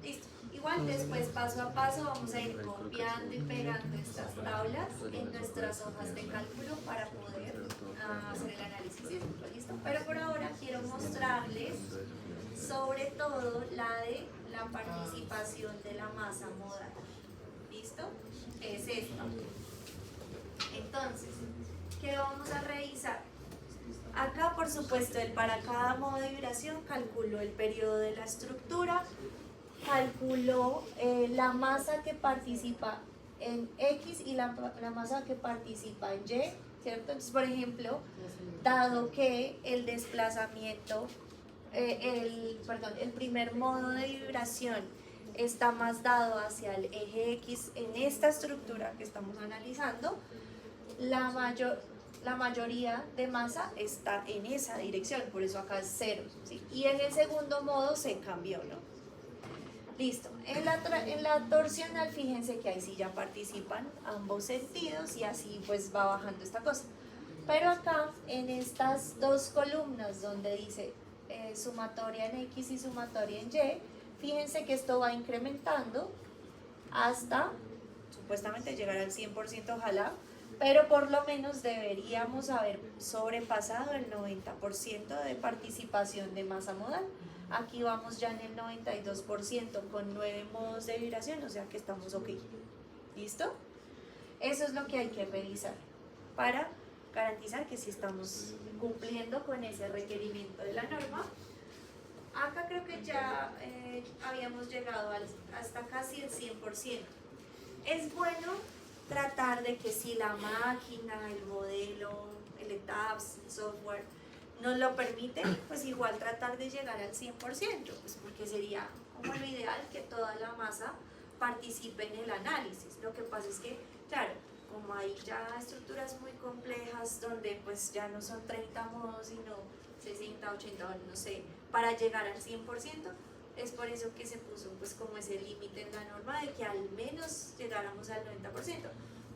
Listo. Igual después paso a paso vamos a ir copiando y pegando estas tablas en nuestras hojas de cálculo para poder hacer el análisis. ¿Listo? Pero por ahora quiero mostrarles sobre todo la de la participación de la masa modal. ¿Listo? esta. Entonces, ¿qué vamos a revisar? Acá, por supuesto, para cada modo de vibración calculó el periodo de la estructura, calculó la masa que participa en X y la masa que participa en Y, ¿cierto? Entonces, por ejemplo, dado que el desplazamiento, el primer modo de vibración está más dado hacia el eje X en esta estructura que estamos analizando, la mayoría de masa está en esa dirección, por eso acá es 0, ¿sí? Y en el segundo modo se cambió, ¿no? Listo. En la torsional, fíjense que ahí sí ya participan ambos sentidos y así pues va bajando esta cosa. Pero acá, en estas dos columnas donde dice sumatoria en X y sumatoria en Y, fíjense que esto va incrementando hasta supuestamente llegar al 100%, ojalá, pero por lo menos deberíamos haber sobrepasado el 90% de participación de masa modal. Aquí vamos ya en el 92% con 9 modos de vibración, o sea que estamos ok. ¿Listo? Eso es lo que hay que revisar para garantizar que sí estamos cumpliendo con ese requerimiento de la norma. Acá creo que ya habíamos llegado hasta casi el 100%. Es bueno tratar de que si la máquina, el modelo, el ETABS, el software nos lo permite, pues igual tratar de llegar al 100%, pues porque sería como lo ideal que toda la masa participe en el análisis. Lo que pasa es que, claro, como hay ya estructuras muy complejas donde pues ya no son 30 modos, sino 60, 80, no sé, para llegar al 100%, es por eso que se puso pues como ese límite en la norma de que al menos llegáramos al 90%.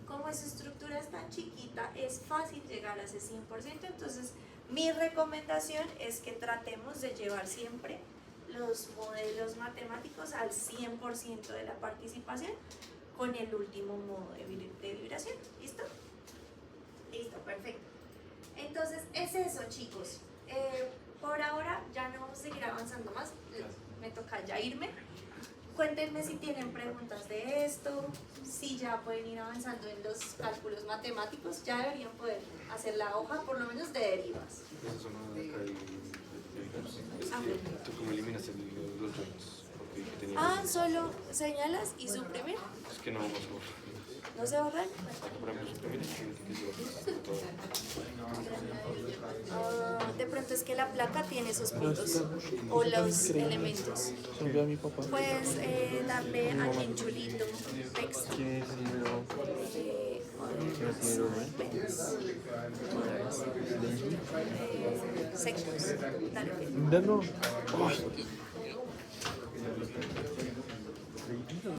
Como esa estructura es tan chiquita, es fácil llegar a ese 100%, entonces mi recomendación es que tratemos de llevar siempre los modelos matemáticos al 100% de la participación con el último modo de vibración. ¿Listo? Listo, perfecto. Entonces es eso, chicos. Por ahora ya no vamos a seguir avanzando más, me toca ya irme. Cuéntenme si tienen preguntas de esto, si ya pueden ir avanzando en los cálculos matemáticos, ya deberían poder hacer la hoja por lo menos de derivas. Esa zona de acá ¿tú cómo eliminas los joins? Porque tenía Solo señalas y suprimir. es que no vamos a borrar. ¿No se borran? Por ejemplo, suprimir que llevar todo. De pronto es que la placa tiene sus puntos o los elementos. Se envió a mi papá. Puedes darle aquí en chulito, text, ¿Quién es el número? sections. Dale. No. Ay.